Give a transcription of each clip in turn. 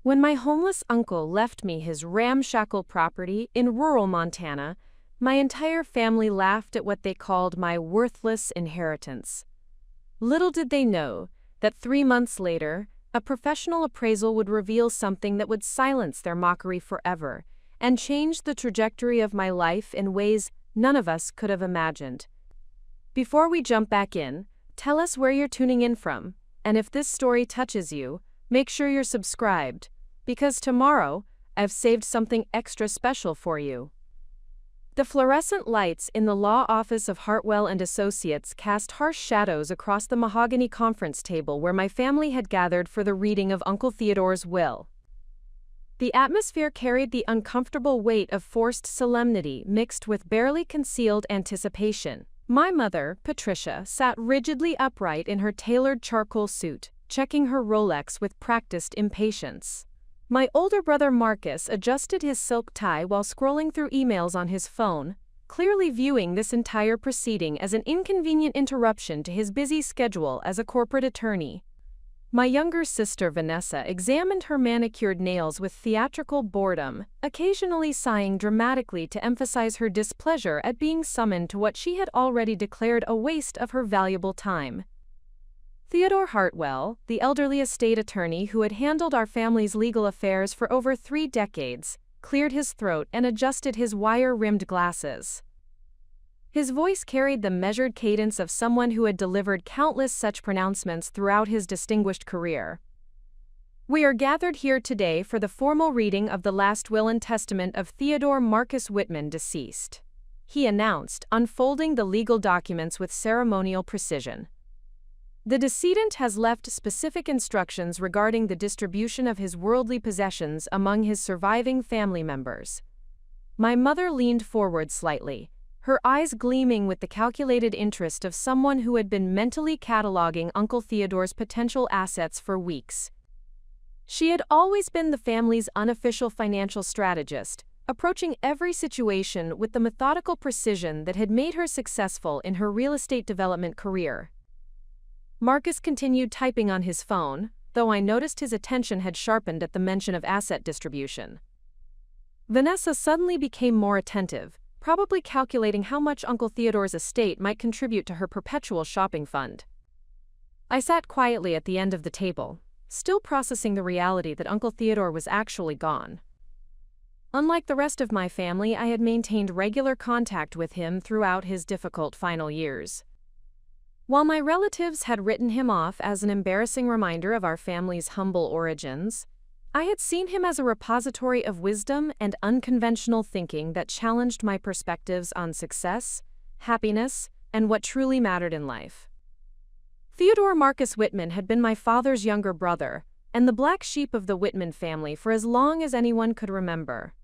When my homeless uncle left me his ramshackle property in rural Montana, my entire family laughed at what they called my worthless inheritance. Little did they know that 3 months later, a professional appraisal would reveal something that would silence their mockery forever and change the trajectory of my life in ways none of us could have imagined. Before we jump back in, tell us where you're tuning in from, and if this story touches you, make sure you're subscribed, because tomorrow, I've saved something extra special for you. The fluorescent lights in the law office of Hartwell and Associates cast harsh shadows across the mahogany conference table where my family had gathered for the reading of Uncle Theodore's will. The atmosphere carried the uncomfortable weight of forced solemnity mixed with barely concealed anticipation. My mother, Patricia, sat rigidly upright in her tailored charcoal suit, checking her Rolex with practiced impatience. My older brother Marcus adjusted his silk tie while scrolling through emails on his phone, clearly viewing this entire proceeding as an inconvenient interruption to his busy schedule as a corporate attorney. My younger sister Vanessa examined her manicured nails with theatrical boredom, occasionally sighing dramatically to emphasize her displeasure at being summoned to what she had already declared a waste of her valuable time. Theodore Hartwell, the elderly estate attorney who had handled our family's legal affairs for over 3 decades, cleared his throat and adjusted his wire-rimmed glasses. His voice carried the measured cadence of someone who had delivered countless such pronouncements throughout his distinguished career. We are gathered here today for the formal reading of the last will and testament of Theodore Marcus Whitman, deceased, he announced, unfolding the legal documents with ceremonial precision. The decedent has left specific instructions regarding the distribution of his worldly possessions among his surviving family members. My mother leaned forward slightly, her eyes gleaming with the calculated interest of someone who had been mentally cataloging Uncle Theodore's potential assets for weeks. She had always been the family's unofficial financial strategist, approaching every situation with the methodical precision that had made her successful in her real estate development career. Marcus continued typing on his phone, though I noticed his attention had sharpened at the mention of asset distribution. Vanessa suddenly became more attentive, probably calculating how much Uncle Theodore's estate might contribute to her perpetual shopping fund. I sat quietly at the end of the table, still processing the reality that Uncle Theodore was actually gone. Unlike the rest of my family, I had maintained regular contact with him throughout his difficult final years. While my relatives had written him off as an embarrassing reminder of our family's humble origins, I had seen him as a repository of wisdom and unconventional thinking that challenged my perspectives on success, happiness, and what truly mattered in life. Theodore Marcus Whitman had been my father's younger brother, and the black sheep of the Whitman family for as long as anyone could remember.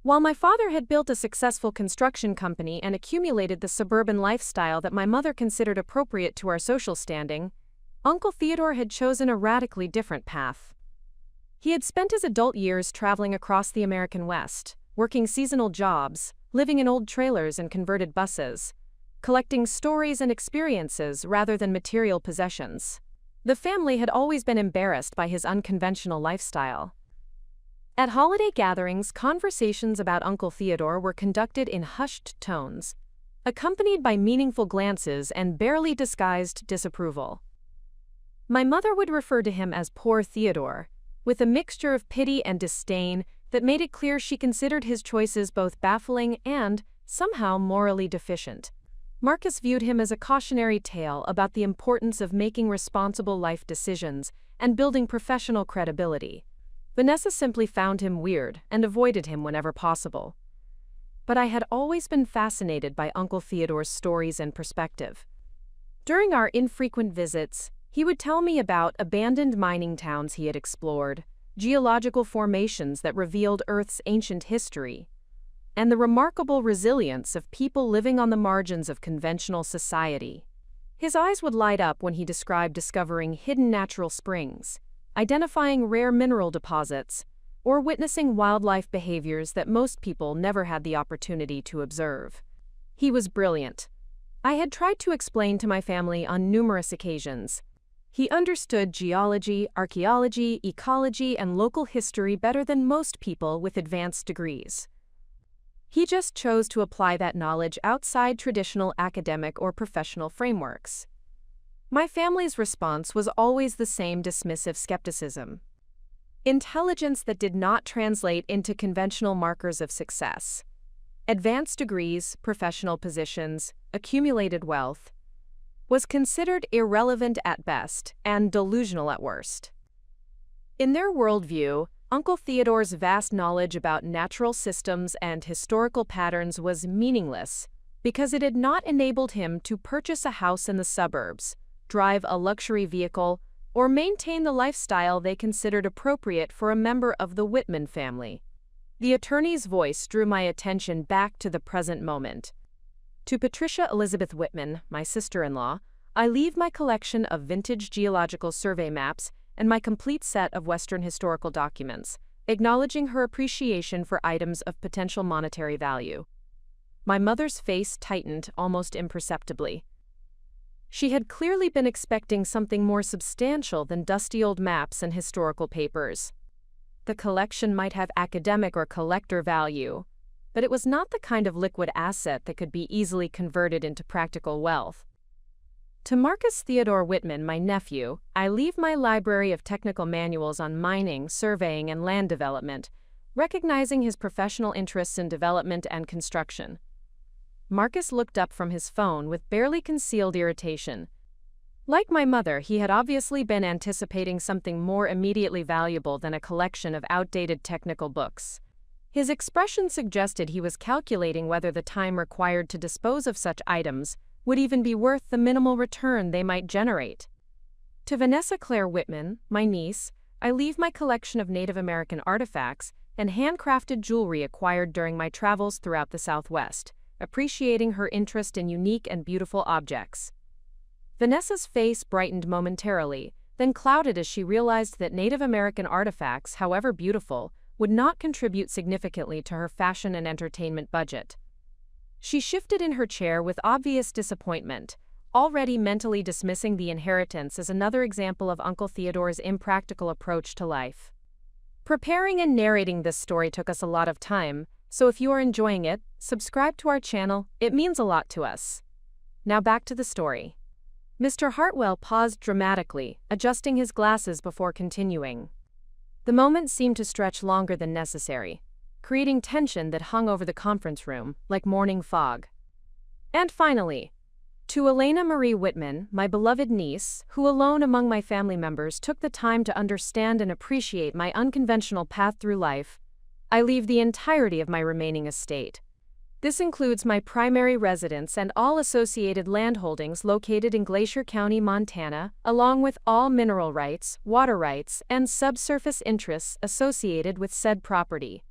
While my father had built a successful construction company and accumulated the suburban lifestyle that my mother considered appropriate to our social standing, Uncle Theodore had chosen a radically different path. He had spent his adult years traveling across the American West, working seasonal jobs, living in old trailers and converted buses, collecting stories and experiences rather than material possessions. The family had always been embarrassed by his unconventional lifestyle. At holiday gatherings, conversations about Uncle Theodore were conducted in hushed tones, accompanied by meaningful glances and barely disguised disapproval. My mother would refer to him as poor Theodore, with a mixture of pity and disdain that made it clear she considered his choices both baffling and, somehow, morally deficient. Marcus viewed him as a cautionary tale about the importance of making responsible life decisions and building professional credibility. Vanessa simply found him weird and avoided him whenever possible. But I had always been fascinated by Uncle Theodore's stories and perspective. During our infrequent visits, he would tell me about abandoned mining towns he had explored, geological formations that revealed Earth's ancient history, and the remarkable resilience of people living on the margins of conventional society. His eyes would light up when he described discovering hidden natural springs, identifying rare mineral deposits, or witnessing wildlife behaviors that most people never had the opportunity to observe. He was brilliant. I had tried to explain to my family on numerous occasions. He understood geology, archaeology, ecology, and local history better than most people with advanced degrees. He just chose to apply that knowledge outside traditional academic or professional frameworks. My family's response was always the same dismissive skepticism. Intelligence that did not translate into conventional markers of success. Advanced degrees, professional positions, accumulated wealth, was considered irrelevant at best and delusional at worst. In their worldview, Uncle Theodore's vast knowledge about natural systems and historical patterns was meaningless because it had not enabled him to purchase a house in the suburbs, drive a luxury vehicle, or maintain the lifestyle they considered appropriate for a member of the Whitman family. The attorney's voice drew my attention back to the present moment. To Patricia Elizabeth Whitman, my sister-in-law, I leave my collection of vintage geological survey maps and my complete set of Western historical documents, acknowledging her appreciation for items of potential monetary value. My mother's face tightened almost imperceptibly. She had clearly been expecting something more substantial than dusty old maps and historical papers. The collection might have academic or collector value, but it was not the kind of liquid asset that could be easily converted into practical wealth. To Marcus Theodore Whitman, my nephew, I leave my library of technical manuals on mining, surveying, and land development, recognizing his professional interests in development and construction. Marcus looked up from his phone with barely concealed irritation. Like my mother, he had obviously been anticipating something more immediately valuable than a collection of outdated technical books. His expression suggested he was calculating whether the time required to dispose of such items would even be worth the minimal return they might generate. To Vanessa Claire Whitman, my niece, I leave my collection of Native American artifacts and handcrafted jewelry acquired during my travels throughout the Southwest, appreciating her interest in unique and beautiful objects. Vanessa's face brightened momentarily, then clouded as she realized that Native American artifacts, however beautiful, would not contribute significantly to her fashion and entertainment budget. She shifted in her chair with obvious disappointment, already mentally dismissing the inheritance as another example of Uncle Theodore's impractical approach to life. Preparing and narrating this story took us a lot of time, so if you are enjoying it, subscribe to our channel, it means a lot to us. Now back to the story. Mr. Hartwell paused dramatically, adjusting his glasses before continuing. The moment seemed to stretch longer than necessary, creating tension that hung over the conference room like morning fog. And finally, to Elena Marie Whitman, my beloved niece, who alone among my family members took the time to understand and appreciate my unconventional path through life, I leave the entirety of my remaining estate. This includes my primary residence and all associated landholdings located in Glacier County, Montana, along with all mineral rights, water rights, and subsurface interests associated with said property.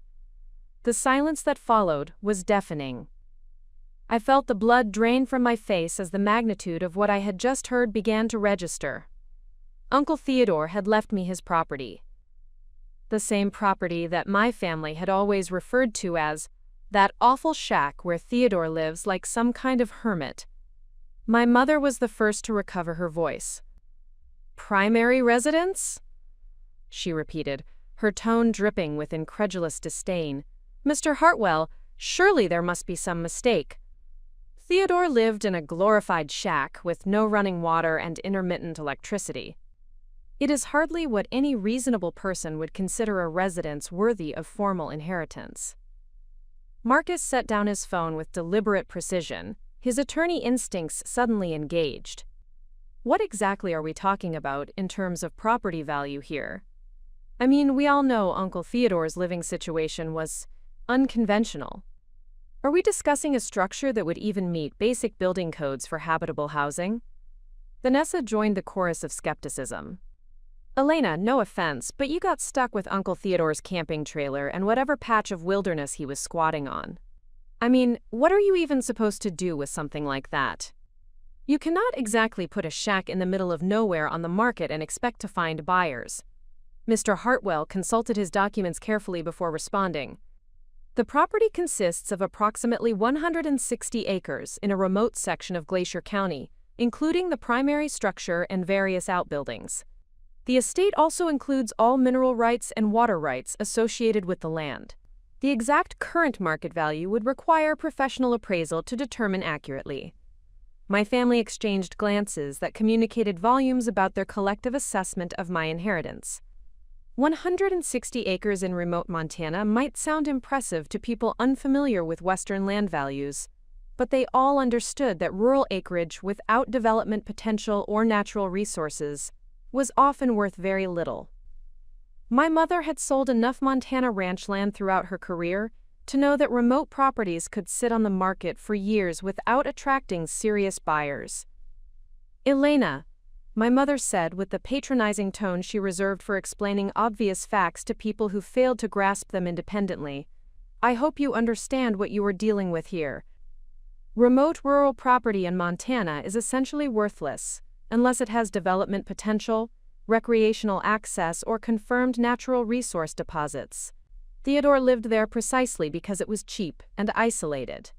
The silence that followed was deafening. I felt the blood drain from my face as the magnitude of what I had just heard began to register. Uncle Theodore had left me his property. The same property that my family had always referred to as that awful shack where Theodore lives like some kind of hermit. My mother was the first to recover her voice. "Primary residence?" she repeated, her tone dripping with incredulous disdain. "Mr. Hartwell, surely there must be some mistake. Theodore lived in a glorified shack with no running water and intermittent electricity. It is hardly what any reasonable person would consider a residence worthy of formal inheritance." Marcus set down his phone with deliberate precision, his attorney instincts suddenly engaged. What exactly are we talking about in terms of property value here? I mean, we all know Uncle Theodore's living situation was unconventional. Are we discussing a structure that would even meet basic building codes for habitable housing? Vanessa joined the chorus of skepticism. "Elena, no offense, but you got stuck with Uncle Theodore's camping trailer and whatever patch of wilderness he was squatting on. I mean, what are you even supposed to do with something like that? You cannot exactly put a shack in the middle of nowhere on the market and expect to find buyers." Mr. Hartwell consulted his documents carefully before responding. "The property consists of approximately 160 acres in a remote section of Glacier County, including the primary structure and various outbuildings. The estate also includes all mineral rights and water rights associated with the land. The exact current market value would require professional appraisal to determine accurately. My family exchanged glances that communicated volumes about their collective assessment of my inheritance. 160 acres in remote Montana might sound impressive to people unfamiliar with Western land values, but they all understood that rural acreage without development potential or natural resources was often worth very little. My mother had sold enough Montana ranch land throughout her career to know that remote properties could sit on the market for years without attracting serious buyers. "Elena," my mother said with the patronizing tone she reserved for explaining obvious facts to people who failed to grasp them independently, "I hope you understand what you are dealing with here. Remote rural property in Montana is essentially worthless unless it has development potential, recreational access, or confirmed natural resource deposits. Theodore lived there precisely because it was cheap and isolated.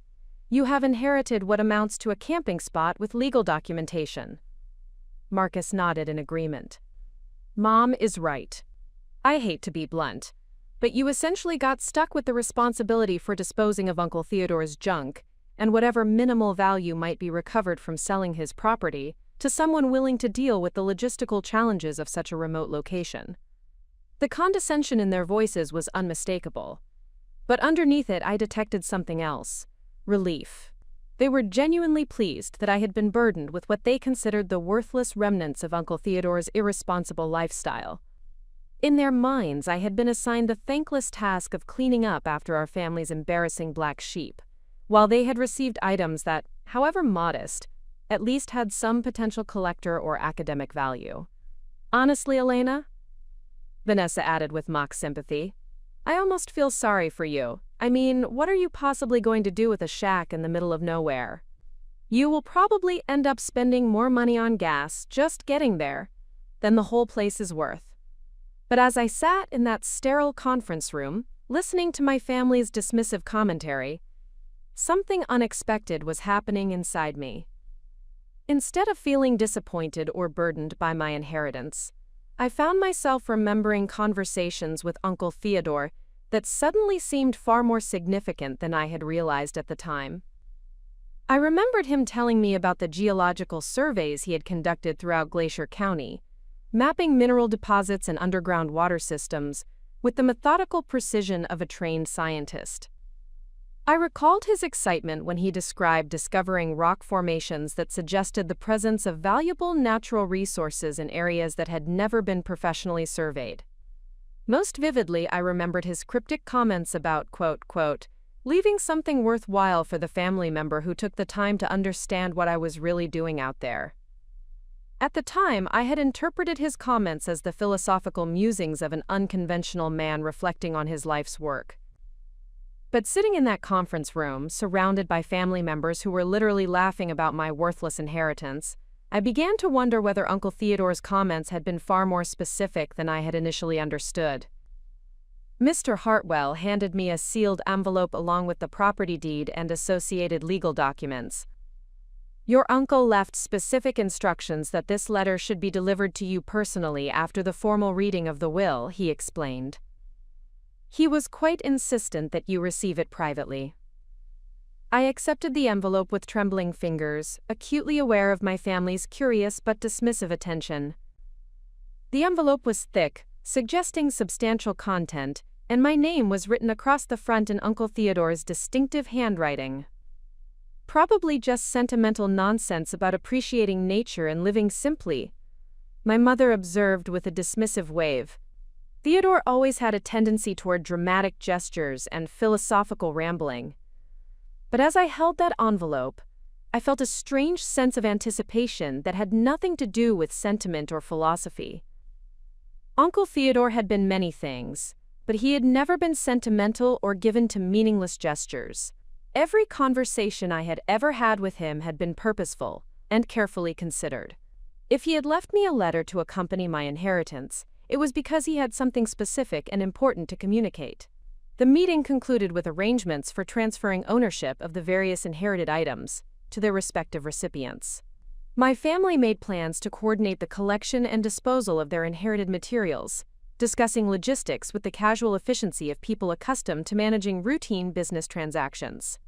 You have inherited what amounts to a camping spot with legal documentation." Marcus nodded in agreement. "Mom is right. I hate to be blunt, but you essentially got stuck with the responsibility for disposing of Uncle Theodore's junk and whatever minimal value might be recovered from selling his property to someone willing to deal with the logistical challenges of such a remote location." The condescension in their voices was unmistakable. But underneath it I detected something else: relief. They were genuinely pleased that I had been burdened with what they considered the worthless remnants of Uncle Theodore's irresponsible lifestyle. In their minds, I had been assigned the thankless task of cleaning up after our family's embarrassing black sheep, while they had received items that, however modest, at least had some potential collector or academic value. "Honestly, Elena," Vanessa added with mock sympathy, "I almost feel sorry for you. I mean, what are you possibly going to do with a shack in the middle of nowhere? You will probably end up spending more money on gas just getting there than the whole place is worth." But as I sat in that sterile conference room, listening to my family's dismissive commentary, something unexpected was happening inside me. Instead of feeling disappointed or burdened by my inheritance, I found myself remembering conversations with Uncle Theodore that suddenly seemed far more significant than I had realized at the time. I remembered him telling me about the geological surveys he had conducted throughout Glacier County, mapping mineral deposits and underground water systems with the methodical precision of a trained scientist. I recalled his excitement when he described discovering rock formations that suggested the presence of valuable natural resources in areas that had never been professionally surveyed. Most vividly, I remembered his cryptic comments about, quote, leaving something worthwhile for the family member who took the time to understand what I was really doing out there. At the time, I had interpreted his comments as the philosophical musings of an unconventional man reflecting on his life's work. But sitting in that conference room, surrounded by family members who were literally laughing about my worthless inheritance, I began to wonder whether Uncle Theodore's comments had been far more specific than I had initially understood. Mr. Hartwell handed me a sealed envelope along with the property deed and associated legal documents. "Your uncle left specific instructions that this letter should be delivered to you personally after the formal reading of the will," he explained. "He was quite insistent that you receive it privately." I accepted the envelope with trembling fingers, acutely aware of my family's curious but dismissive attention. The envelope was thick, suggesting substantial content, and my name was written across the front in Uncle Theodore's distinctive handwriting. Probably just sentimental nonsense about appreciating nature and living simply, my mother observed with a dismissive wave. Theodore always had a tendency toward dramatic gestures and philosophical rambling. But as I held that envelope, I felt a strange sense of anticipation that had nothing to do with sentiment or philosophy. Uncle Theodore had been many things, but he had never been sentimental or given to meaningless gestures. Every conversation I had ever had with him had been purposeful and carefully considered. If he had left me a letter to accompany my inheritance, it was because he had something specific and important to communicate. The meeting concluded with arrangements for transferring ownership of the various inherited items to their respective recipients. My family made plans to coordinate the collection and disposal of their inherited materials, discussing logistics with the casual efficiency of people accustomed to managing routine business transactions.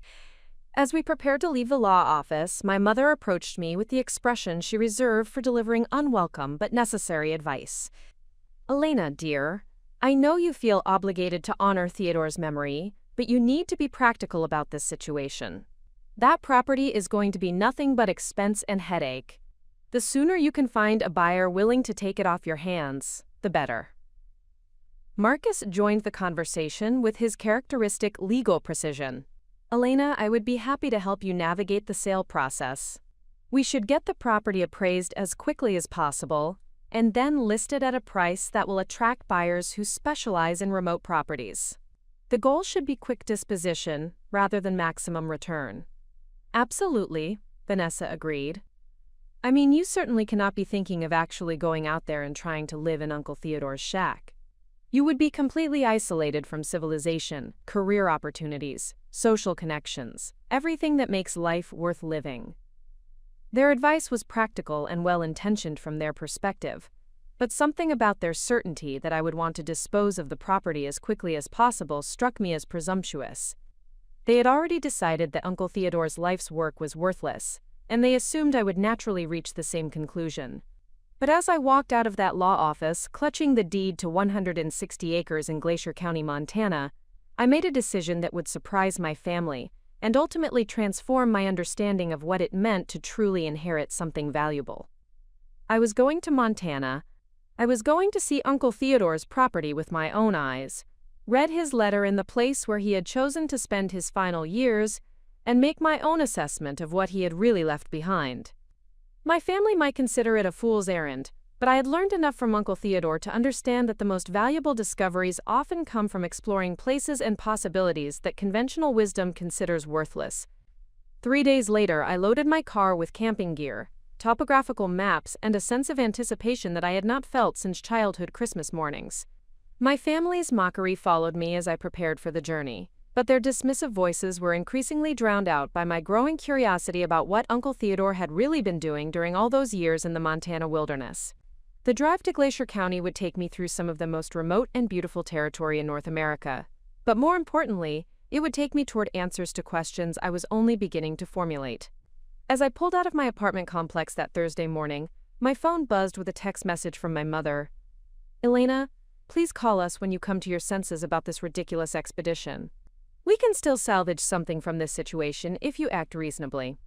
As we prepared to leave the law office, my mother approached me with the expression she reserved for delivering unwelcome but necessary advice. "Elena, dear, I know you feel obligated to honor Theodore's memory, but you need to be practical about this situation. That property is going to be nothing but expense and headache. The sooner you can find a buyer willing to take it off your hands, the better." Marcus joined the conversation with his characteristic legal precision. "Elena, I would be happy to help you navigate the sale process. We should get the property appraised as quickly as possible, and then list it at a price that will attract buyers who specialize in remote properties. The goal should be quick disposition rather than maximum return." "Absolutely," Vanessa agreed. "I mean, you certainly cannot be thinking of actually going out there and trying to live in Uncle Theodore's shack. You would be completely isolated from civilization, career opportunities, social connections, everything that makes life worth living." Their advice was practical and well-intentioned from their perspective, but something about their certainty that I would want to dispose of the property as quickly as possible struck me as presumptuous. They had already decided that Uncle Theodore's life's work was worthless, and they assumed I would naturally reach the same conclusion. But as I walked out of that law office, clutching the deed to 160 acres in Glacier County, Montana, I made a decision that would surprise my family and ultimately transform my understanding of what it meant to truly inherit something valuable. I was going to Montana. I was going to see Uncle Theodore's property with my own eyes, read his letter in the place where he had chosen to spend his final years, and make my own assessment of what he had really left behind. My family might consider it a fool's errand, but I had learned enough from Uncle Theodore to understand that the most valuable discoveries often come from exploring places and possibilities that conventional wisdom considers worthless. 3 days later, I loaded my car with camping gear, topographical maps, and a sense of anticipation that I had not felt since childhood Christmas mornings. My family's mockery followed me as I prepared for the journey, but their dismissive voices were increasingly drowned out by my growing curiosity about what Uncle Theodore had really been doing during all those years in the Montana wilderness. The drive to Glacier County would take me through some of the most remote and beautiful territory in North America, but more importantly, it would take me toward answers to questions I was only beginning to formulate. As I pulled out of my apartment complex that Thursday morning, my phone buzzed with a text message from my mother. "Elena, please call us when you come to your senses about this ridiculous expedition. We can still salvage something from this situation if you act reasonably."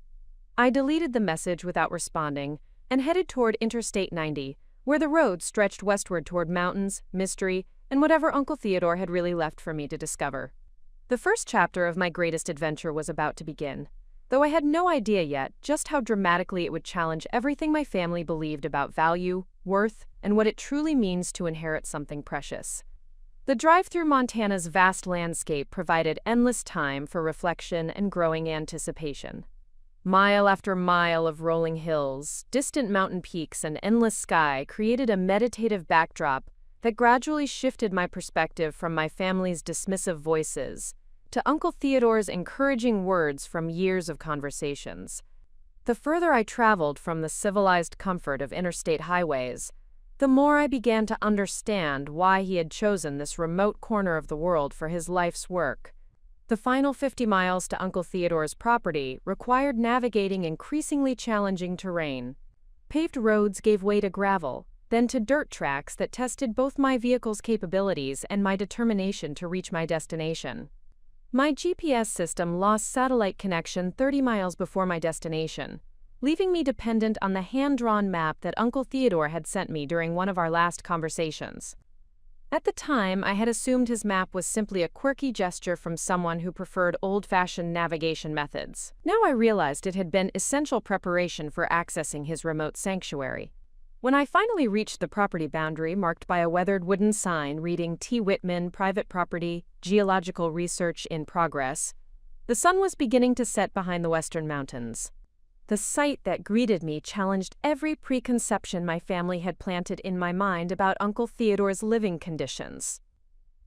I deleted the message without responding and headed toward Interstate 90, where the road stretched westward toward mountains, mystery, and whatever Uncle Theodore had really left for me to discover. The first chapter of my greatest adventure was about to begin, though I had no idea yet just how dramatically it would challenge everything my family believed about value, worth, and what it truly means to inherit something precious. The drive through Montana's vast landscape provided endless time for reflection and growing anticipation. Mile after mile of rolling hills, distant mountain peaks, and endless sky created a meditative backdrop that gradually shifted my perspective from my family's dismissive voices to Uncle Theodore's encouraging words from years of conversations. The further I traveled from the civilized comfort of interstate highways, the more I began to understand why he had chosen this remote corner of the world for his life's work. The final 50 miles to Uncle Theodore's property required navigating increasingly challenging terrain. Paved roads gave way to gravel, then to dirt tracks that tested both my vehicle's capabilities and my determination to reach my destination. My GPS system lost satellite connection 30 miles before my destination, leaving me dependent on the hand-drawn map that Uncle Theodore had sent me during one of our last conversations. At the time, I had assumed his map was simply a quirky gesture from someone who preferred old-fashioned navigation methods. Now I realized it had been essential preparation for accessing his remote sanctuary. When I finally reached the property boundary marked by a weathered wooden sign reading T. Whitman, Private Property, Geological Research in Progress, the sun was beginning to set behind the western mountains. The sight that greeted me challenged every preconception my family had planted in my mind about Uncle Theodore's living conditions.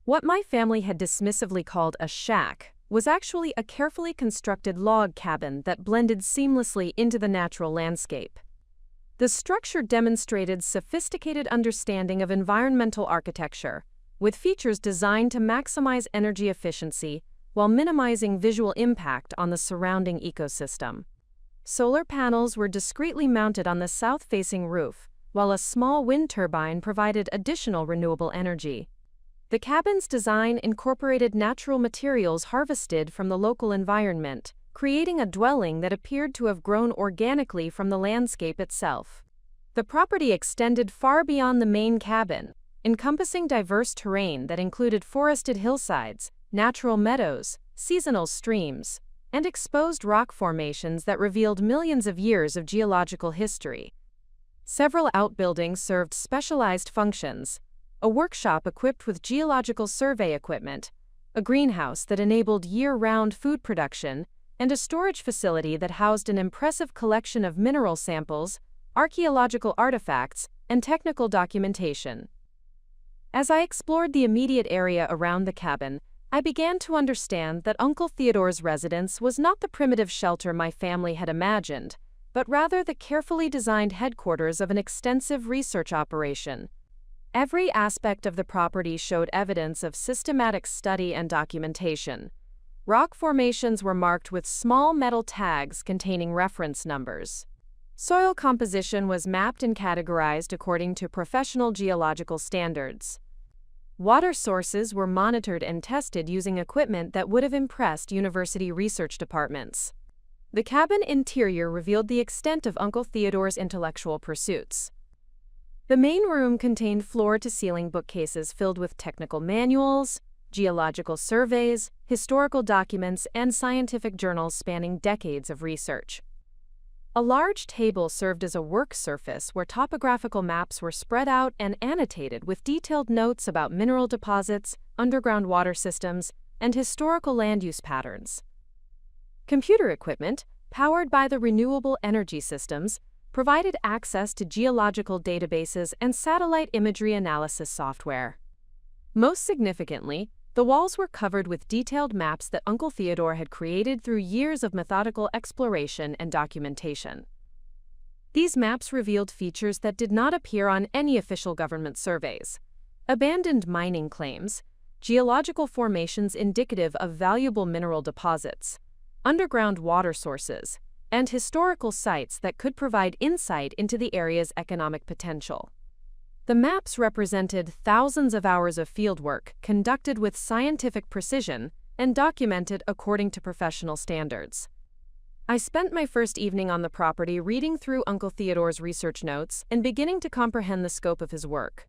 What my family had dismissively called a shack was actually a carefully constructed log cabin that blended seamlessly into the natural landscape. The structure demonstrated sophisticated understanding of environmental architecture, with features designed to maximize energy efficiency while minimizing visual impact on the surrounding ecosystem. Solar panels were discreetly mounted on the south-facing roof, while a small wind turbine provided additional renewable energy. The cabin's design incorporated natural materials harvested from the local environment, creating a dwelling that appeared to have grown organically from the landscape itself. The property extended far beyond the main cabin, encompassing diverse terrain that included forested hillsides, natural meadows, seasonal streams, and exposed rock formations that revealed millions of years of geological history. Several outbuildings served specialized functions: a workshop equipped with geological survey equipment, a greenhouse that enabled year-round food production, and a storage facility that housed an impressive collection of mineral samples, archaeological artifacts, and technical documentation. As I explored the immediate area around the cabin, I began to understand that Uncle Theodore's residence was not the primitive shelter my family had imagined, but rather the carefully designed headquarters of an extensive research operation. Every aspect of the property showed evidence of systematic study and documentation. Rock formations were marked with small metal tags containing reference numbers. Soil composition was mapped and categorized according to professional geological standards. Water sources were monitored and tested using equipment that would have impressed university research departments. The cabin interior revealed the extent of Uncle Theodore's intellectual pursuits. The main room contained floor-to-ceiling bookcases filled with technical manuals, geological surveys, historical documents, and scientific journals spanning decades of research. A large table served as a work surface where topographical maps were spread out and annotated with detailed notes about mineral deposits, underground water systems, and historical land use patterns. Computer equipment, powered by the renewable energy systems, provided access to geological databases and satellite imagery analysis software. Most significantly, the walls were covered with detailed maps that Uncle Theodore had created through years of methodical exploration and documentation. These maps revealed features that did not appear on any official government surveys: abandoned mining claims, geological formations indicative of valuable mineral deposits, underground water sources, and historical sites that could provide insight into the area's economic potential. The maps represented thousands of hours of fieldwork conducted with scientific precision and documented according to professional standards. I spent my first evening on the property reading through Uncle Theodore's research notes and beginning to comprehend the scope of his work.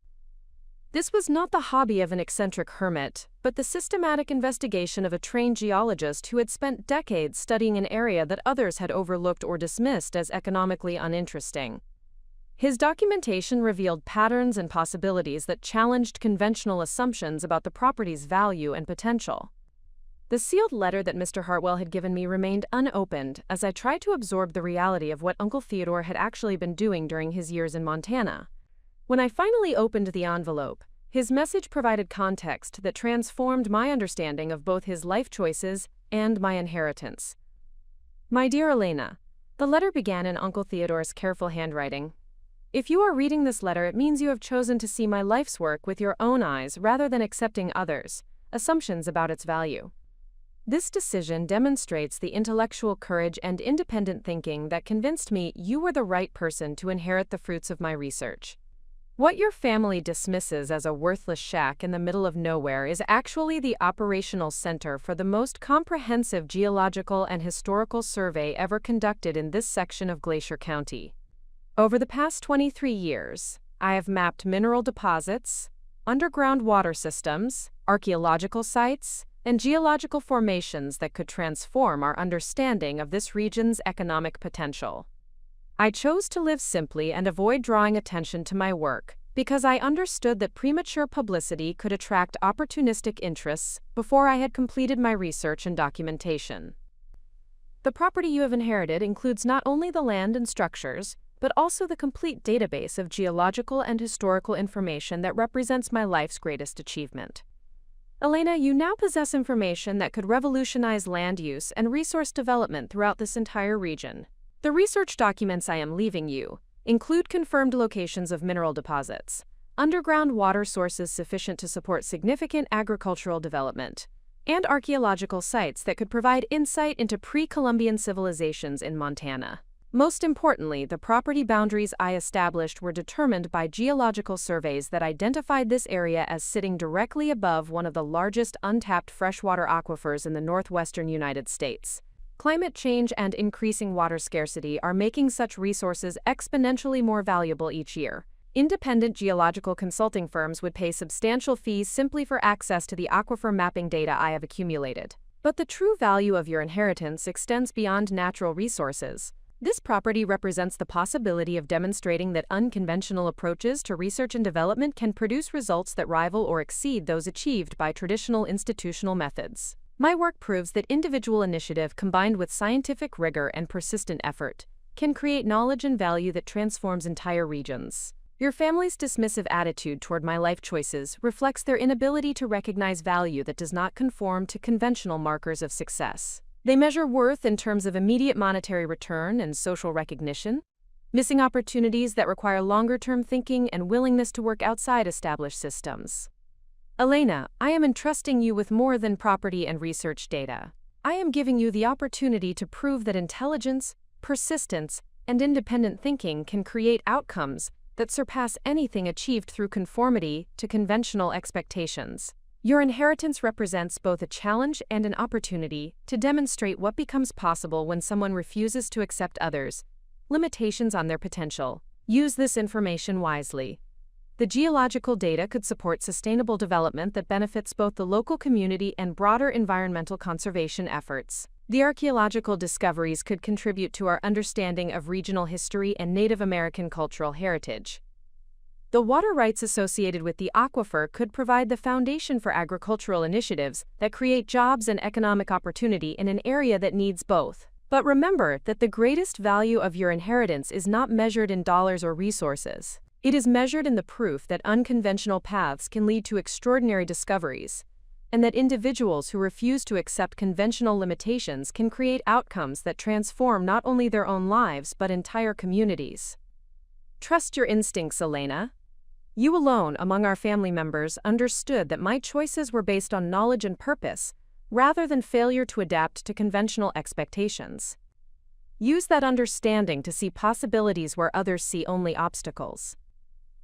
This was not the hobby of an eccentric hermit, but the systematic investigation of a trained geologist who had spent decades studying an area that others had overlooked or dismissed as economically uninteresting. His documentation revealed patterns and possibilities that challenged conventional assumptions about the property's value and potential. The sealed letter that Mr. Hartwell had given me remained unopened as I tried to absorb the reality of what Uncle Theodore had actually been doing during his years in Montana. When I finally opened the envelope, his message provided context that transformed my understanding of both his life choices and my inheritance. My dear Elena, the letter began in Uncle Theodore's careful handwriting. If you are reading this letter, it means you have chosen to see my life's work with your own eyes rather than accepting others' assumptions about its value. This decision demonstrates the intellectual courage and independent thinking that convinced me you were the right person to inherit the fruits of my research. What your family dismisses as a worthless shack in the middle of nowhere is actually the operational center for the most comprehensive geological and historical survey ever conducted in this section of Glacier County. Over the past 23 years, I have mapped mineral deposits, underground water systems, archaeological sites, and geological formations that could transform our understanding of this region's economic potential. I chose to live simply and avoid drawing attention to my work because I understood that premature publicity could attract opportunistic interests before I had completed my research and documentation. The property you have inherited includes not only the land and structures, but also the complete database of geological and historical information that represents my life's greatest achievement. Elena, you now possess information that could revolutionize land use and resource development throughout this entire region. The research documents I am leaving you, include confirmed locations of mineral deposits, underground water sources sufficient to support significant agricultural development, and archaeological sites that could provide insight into pre-Columbian civilizations in Montana. Most importantly, the property boundaries I established were determined by geological surveys that identified this area as sitting directly above one of the largest untapped freshwater aquifers in the northwestern United States. Climate change and increasing water scarcity are making such resources exponentially more valuable each year. Independent geological consulting firms would pay substantial fees simply for access to the aquifer mapping data I have accumulated. But the true value of your inheritance extends beyond natural resources. This property represents the possibility of demonstrating that unconventional approaches to research and development can produce results that rival or exceed those achieved by traditional institutional methods. My work proves that individual initiative combined with scientific rigor and persistent effort can create knowledge and value that transforms entire regions. Your family's dismissive attitude toward my life choices reflects their inability to recognize value that does not conform to conventional markers of success. They measure worth in terms of immediate monetary return and social recognition, missing opportunities that require longer-term thinking and willingness to work outside established systems. Elena, I am entrusting you with more than property and research data. I am giving you the opportunity to prove that intelligence, persistence, and independent thinking can create outcomes that surpass anything achieved through conformity to conventional expectations. Your inheritance represents both a challenge and an opportunity to demonstrate what becomes possible when someone refuses to accept others' limitations on their potential. Use this information wisely. The geological data could support sustainable development that benefits both the local community and broader environmental conservation efforts. The archaeological discoveries could contribute to our understanding of regional history and Native American cultural heritage. The water rights associated with the aquifer could provide the foundation for agricultural initiatives that create jobs and economic opportunity in an area that needs both. But remember that the greatest value of your inheritance is not measured in dollars or resources. It is measured in the proof that unconventional paths can lead to extraordinary discoveries, and that individuals who refuse to accept conventional limitations can create outcomes that transform not only their own lives but entire communities. Trust your instincts, Elena. You alone, among our family members, understood that my choices were based on knowledge and purpose, rather than failure to adapt to conventional expectations. Use that understanding to see possibilities where others see only obstacles.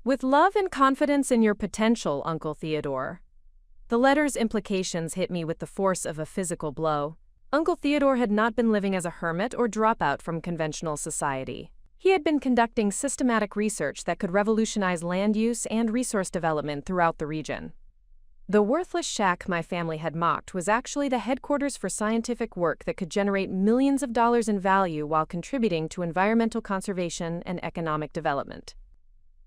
With love and confidence in your potential, Uncle Theodore. The letter's implications hit me with the force of a physical blow. Uncle Theodore had not been living as a hermit or dropout from conventional society. He had been conducting systematic research that could revolutionize land use and resource development throughout the region. The worthless shack my family had mocked was actually the headquarters for scientific work that could generate millions of dollars in value while contributing to environmental conservation and economic development.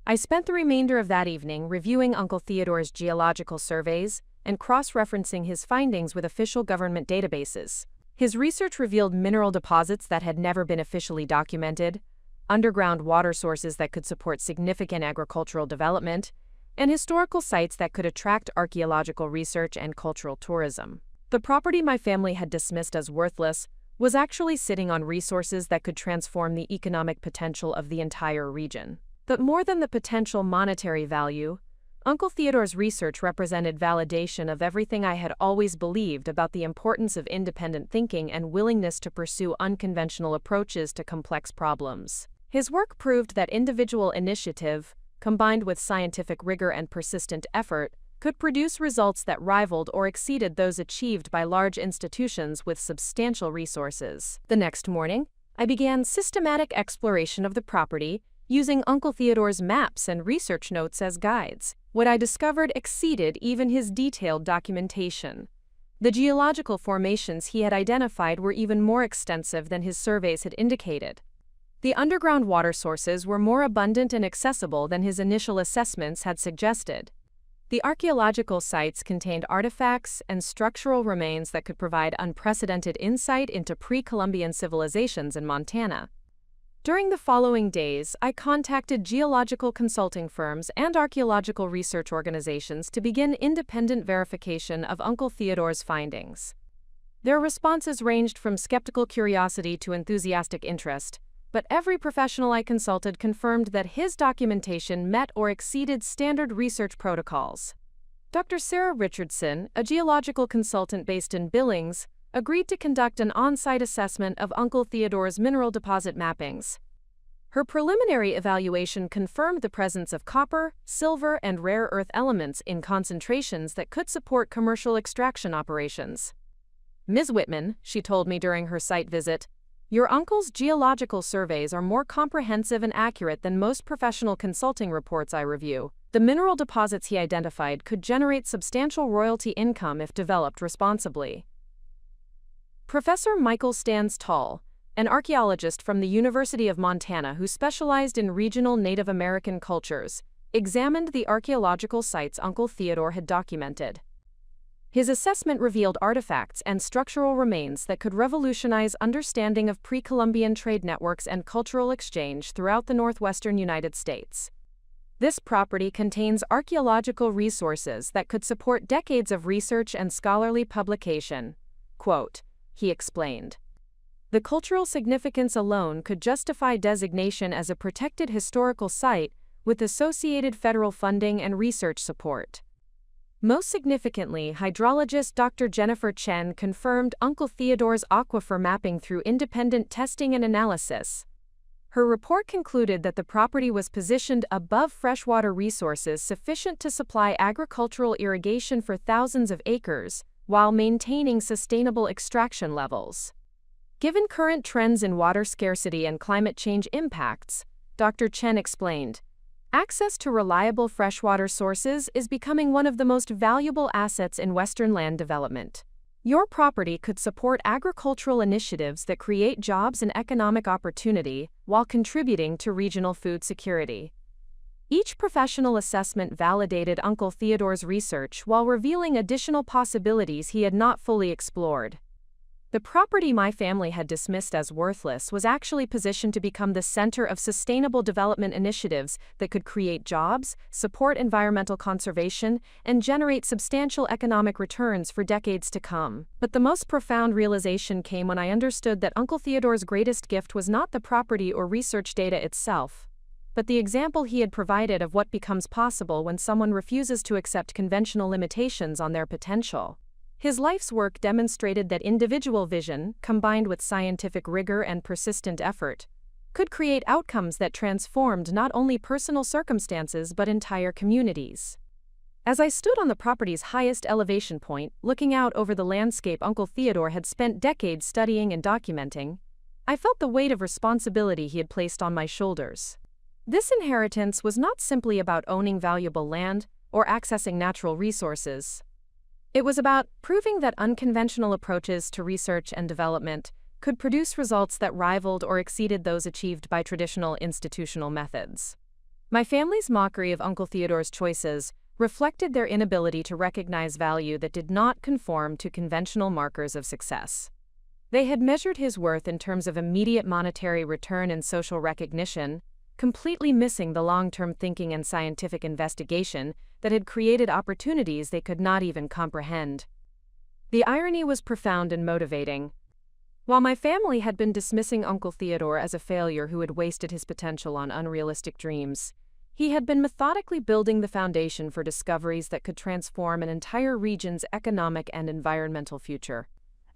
I spent the remainder of that evening reviewing Uncle Theodore's geological surveys and cross-referencing his findings with official government databases. His research revealed mineral deposits that had never been officially documented, underground water sources that could support significant agricultural development, and historical sites that could attract archaeological research and cultural tourism. The property my family had dismissed as worthless was actually sitting on resources that could transform the economic potential of the entire region. But more than the potential monetary value, Uncle Theodore's research represented validation of everything I had always believed about the importance of independent thinking and willingness to pursue unconventional approaches to complex problems. His work proved that individual initiative, combined with scientific rigor and persistent effort, could produce results that rivaled or exceeded those achieved by large institutions with substantial resources. The next morning, I began systematic exploration of the property, using Uncle Theodore's maps and research notes as guides. What I discovered exceeded even his detailed documentation. The geological formations he had identified were even more extensive than his surveys had indicated. The underground water sources were more abundant and accessible than his initial assessments had suggested. The archaeological sites contained artifacts and structural remains that could provide unprecedented insight into pre-Columbian civilizations in Montana. During the following days, I contacted geological consulting firms and archaeological research organizations to begin independent verification of Uncle Theodore's findings. Their responses ranged from skeptical curiosity to enthusiastic interest, but every professional I consulted confirmed that his documentation met or exceeded standard research protocols. Dr. Sarah Richardson, a geological consultant based in Billings, agreed to conduct an on-site assessment of Uncle Theodore's mineral deposit mappings. Her preliminary evaluation confirmed the presence of copper, silver, and rare earth elements in concentrations that could support commercial extraction operations. Ms. Whitman, she told me during her site visit, "Your uncle's geological surveys are more comprehensive and accurate than most professional consulting reports I review. The mineral deposits he identified could generate substantial royalty income if developed responsibly." Professor Michael Stans-Tall, an archaeologist from the University of Montana who specialized in regional Native American cultures, examined the archaeological sites Uncle Theodore had documented. His assessment revealed artifacts and structural remains that could revolutionize understanding of pre-Columbian trade networks and cultural exchange throughout the northwestern United States. This property contains archaeological resources that could support decades of research and scholarly publication. Quote, he explained. The cultural significance alone could justify designation as a protected historical site with associated federal funding and research support. Most significantly, hydrologist Dr. Jennifer Chen confirmed Uncle Theodore's aquifer mapping through independent testing and analysis. Her report concluded that the property was positioned above freshwater resources sufficient to supply agricultural irrigation for thousands of acres, while maintaining sustainable extraction levels. Given current trends in water scarcity and climate change impacts, Dr. Chen explained, access to reliable freshwater sources is becoming one of the most valuable assets in Western land development. Your property could support agricultural initiatives that create jobs and economic opportunity while contributing to regional food security. Each professional assessment validated Uncle Theodore's research while revealing additional possibilities he had not fully explored. The property my family had dismissed as worthless was actually positioned to become the center of sustainable development initiatives that could create jobs, support environmental conservation, and generate substantial economic returns for decades to come. But the most profound realization came when I understood that Uncle Theodore's greatest gift was not the property or research data itself, but the example he had provided of what becomes possible when someone refuses to accept conventional limitations on their potential. His life's work demonstrated that individual vision, combined with scientific rigor and persistent effort, could create outcomes that transformed not only personal circumstances but entire communities. As I stood on the property's highest elevation point, looking out over the landscape Uncle Theodore had spent decades studying and documenting, I felt the weight of responsibility he had placed on my shoulders. This inheritance was not simply about owning valuable land or accessing natural resources. It was about proving that unconventional approaches to research and development could produce results that rivaled or exceeded those achieved by traditional institutional methods. My family's mockery of Uncle Theodore's choices reflected their inability to recognize value that did not conform to conventional markers of success. They had measured his worth in terms of immediate monetary return and social recognition, completely missing the long-term thinking and scientific investigation that had created opportunities they could not even comprehend. The irony was profound and motivating. While my family had been dismissing Uncle Theodore as a failure who had wasted his potential on unrealistic dreams, he had been methodically building the foundation for discoveries that could transform an entire region's economic and environmental future.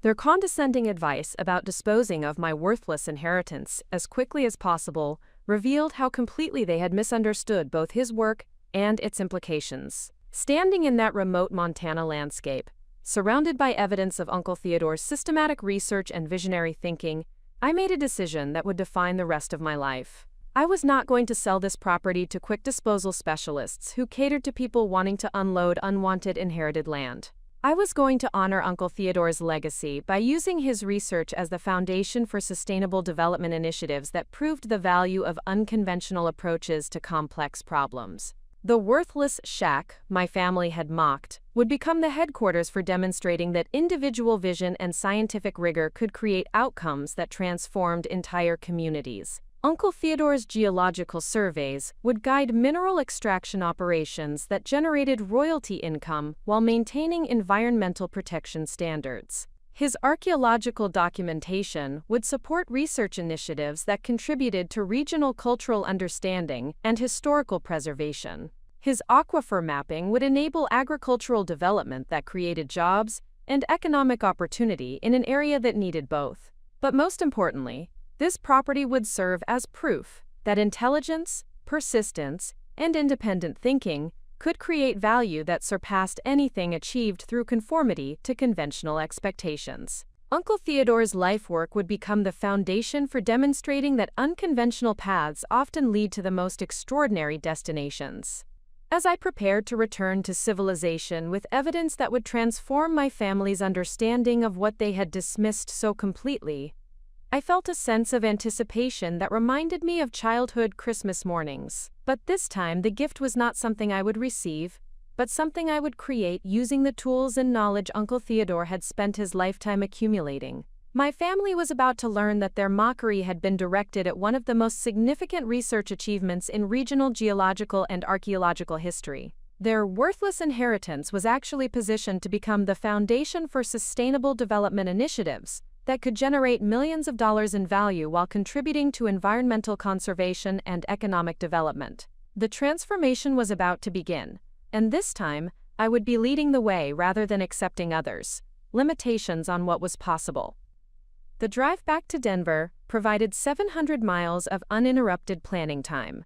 Their condescending advice about disposing of my worthless inheritance as quickly as possible revealed how completely they had misunderstood both his work and its implications. Standing in that remote Montana landscape, surrounded by evidence of Uncle Theodore's systematic research and visionary thinking, I made a decision that would define the rest of my life. I was not going to sell this property to quick disposal specialists who catered to people wanting to unload unwanted inherited land. I was going to honor Uncle Theodore's legacy by using his research as the foundation for sustainable development initiatives that proved the value of unconventional approaches to complex problems. The worthless shack my family had mocked would become the headquarters for demonstrating that individual vision and scientific rigor could create outcomes that transformed entire communities. Uncle Theodore's geological surveys would guide mineral extraction operations that generated royalty income while maintaining environmental protection standards. His archaeological documentation would support research initiatives that contributed to regional cultural understanding and historical preservation. His aquifer mapping would enable agricultural development that created jobs and economic opportunity in an area that needed both. But most importantly, this property would serve as proof that intelligence, persistence, and independent thinking could create value that surpassed anything achieved through conformity to conventional expectations. Uncle Theodore's life work would become the foundation for demonstrating that unconventional paths often lead to the most extraordinary destinations. As I prepared to return to civilization with evidence that would transform my family's understanding of what they had dismissed so completely, I felt a sense of anticipation that reminded me of childhood Christmas mornings. But this time, the gift was not something I would receive, but something I would create using the tools and knowledge Uncle Theodore had spent his lifetime accumulating. My family was about to learn that their mockery had been directed at one of the most significant research achievements in regional geological and archaeological history. Their worthless inheritance was actually positioned to become the foundation for sustainable development initiatives that could generate millions of dollars in value while contributing to environmental conservation and economic development. The transformation was about to begin, and this time, I would be leading the way rather than accepting others' limitations on what was possible. The drive back to Denver provided 700 miles of uninterrupted planning time.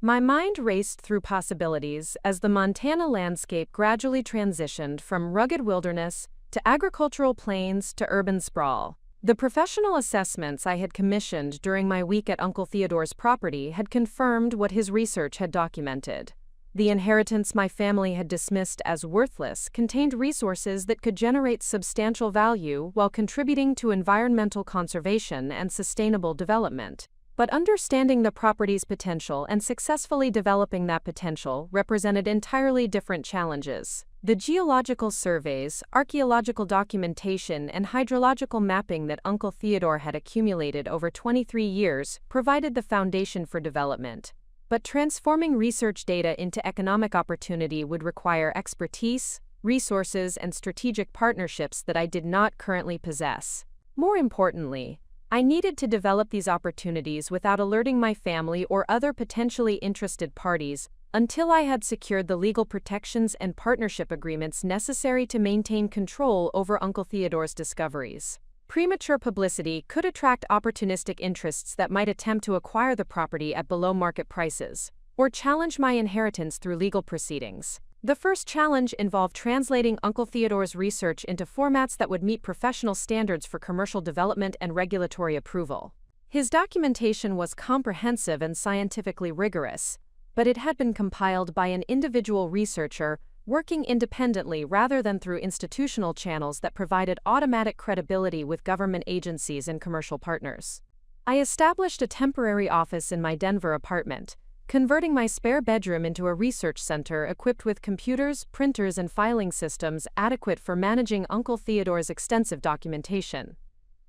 My mind raced through possibilities as the Montana landscape gradually transitioned from rugged wilderness to agricultural plains to urban sprawl. The professional assessments I had commissioned during my week at Uncle Theodore's property had confirmed what his research had documented. The inheritance my family had dismissed as worthless contained resources that could generate substantial value while contributing to environmental conservation and sustainable development. But understanding the property's potential and successfully developing that potential represented entirely different challenges. The geological surveys, archaeological documentation, and hydrological mapping that Uncle Theodore had accumulated over 23 years provided the foundation for development. But transforming research data into economic opportunity would require expertise, resources, and strategic partnerships that I did not currently possess. More importantly, I needed to develop these opportunities without alerting my family or other potentially interested parties until I had secured the legal protections and partnership agreements necessary to maintain control over Uncle Theodore's discoveries. Premature publicity could attract opportunistic interests that might attempt to acquire the property at below-market prices, or challenge my inheritance through legal proceedings. The first challenge involved translating Uncle Theodore's research into formats that would meet professional standards for commercial development and regulatory approval. His documentation was comprehensive and scientifically rigorous, but it had been compiled by an individual researcher working independently rather than through institutional channels that provided automatic credibility with government agencies and commercial partners. I established a temporary office in my Denver apartment, converting my spare bedroom into a research center equipped with computers, printers, and filing systems adequate for managing Uncle Theodore's extensive documentation.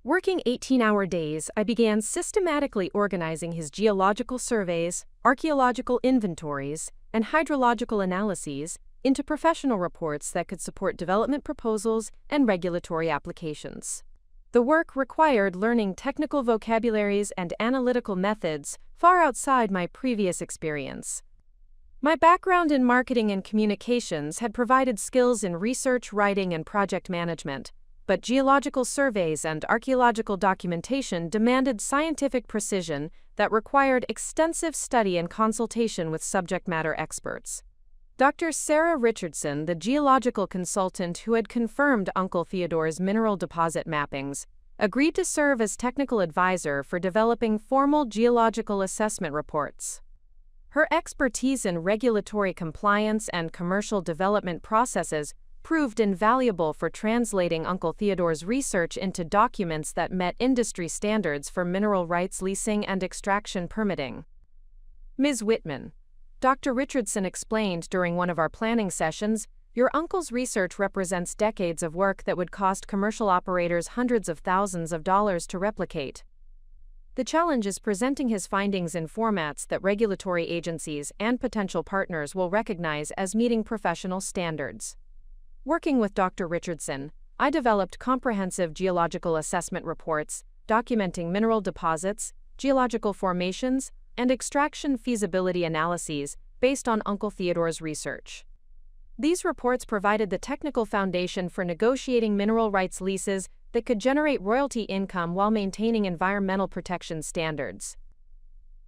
Working 18-hour days, I began systematically organizing his geological surveys, archaeological inventories, and hydrological analyses into professional reports that could support development proposals and regulatory applications. The work required learning technical vocabularies and analytical methods far outside my previous experience. My background in marketing and communications had provided skills in research, writing, and project management, but geological surveys and archaeological documentation demanded scientific precision that required extensive study and consultation with subject matter experts. Dr. Sarah Richardson, the geological consultant who had confirmed Uncle Theodore's mineral deposit mappings, agreed to serve as technical advisor for developing formal geological assessment reports. Her expertise in regulatory compliance and commercial development processes proved invaluable for translating Uncle Theodore's research into documents that met industry standards for mineral rights leasing and extraction permitting. Ms. Whitman, Dr. Richardson explained during one of our planning sessions, your uncle's research represents decades of work that would cost commercial operators hundreds of thousands of dollars to replicate. The challenge is presenting his findings in formats that regulatory agencies and potential partners will recognize as meeting professional standards. Working with Dr. Richardson, I developed comprehensive geological assessment reports documenting mineral deposits, geological formations, and extraction feasibility analyses based on Uncle Theodore's research. These reports provided the technical foundation for negotiating mineral rights leases that could generate royalty income while maintaining environmental protection standards.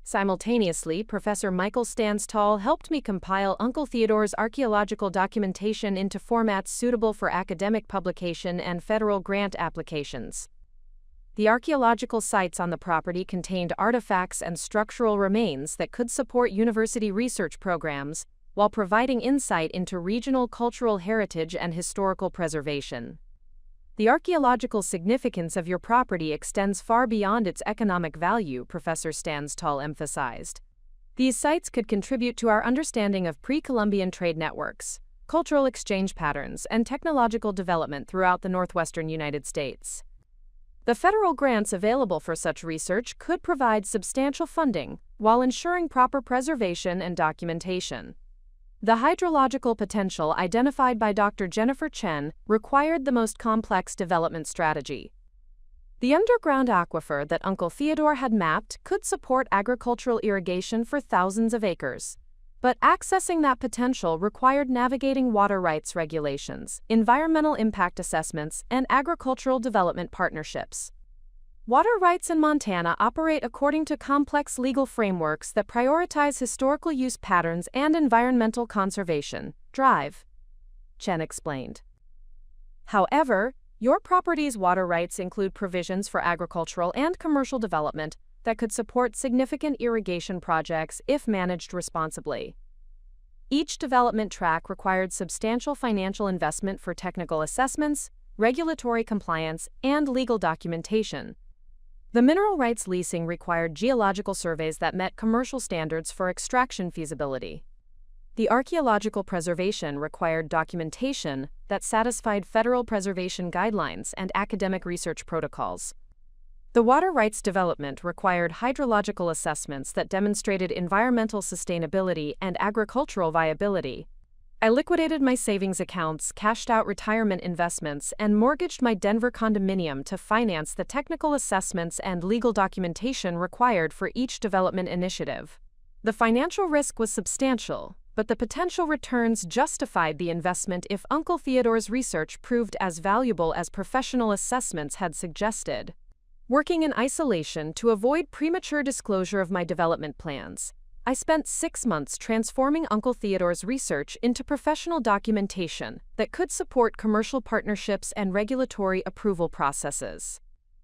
Simultaneously, Professor Michael Stanstall helped me compile Uncle Theodore's archaeological documentation into formats suitable for academic publication and federal grant applications. The archaeological sites on the property contained artifacts and structural remains that could support university research programs, while providing insight into regional cultural heritage and historical preservation. The archaeological significance of your property extends far beyond its economic value, Professor Stanstall emphasized. These sites could contribute to our understanding of pre-Columbian trade networks, cultural exchange patterns, and technological development throughout the northwestern United States. The federal grants available for such research could provide substantial funding while ensuring proper preservation and documentation. The hydrological potential identified by Dr. Jennifer Chen required the most complex development strategy. The underground aquifer that Uncle Theodore had mapped could support agricultural irrigation for thousands of acres. But accessing that potential required navigating water rights regulations, environmental impact assessments, and agricultural development partnerships. Water rights in Montana operate according to complex legal frameworks that prioritize historical use patterns and environmental conservation. Chen explained. However, your property's water rights include provisions for agricultural and commercial development that could support significant irrigation projects if managed responsibly. Each development track required substantial financial investment for technical assessments, regulatory compliance, and legal documentation. The mineral rights leasing required geological surveys that met commercial standards for extraction feasibility. The archaeological preservation required documentation that satisfied federal preservation guidelines and academic research protocols. The water rights development required hydrological assessments that demonstrated environmental sustainability and agricultural viability. I liquidated my savings accounts, cashed out retirement investments, and mortgaged my Denver condominium to finance the technical assessments and legal documentation required for each development initiative. The financial risk was substantial, but the potential returns justified the investment if Uncle Theodore's research proved as valuable as professional assessments had suggested. Working in isolation to avoid premature disclosure of my development plans, I spent 6 months transforming Uncle Theodore's research into professional documentation that could support commercial partnerships and regulatory approval processes.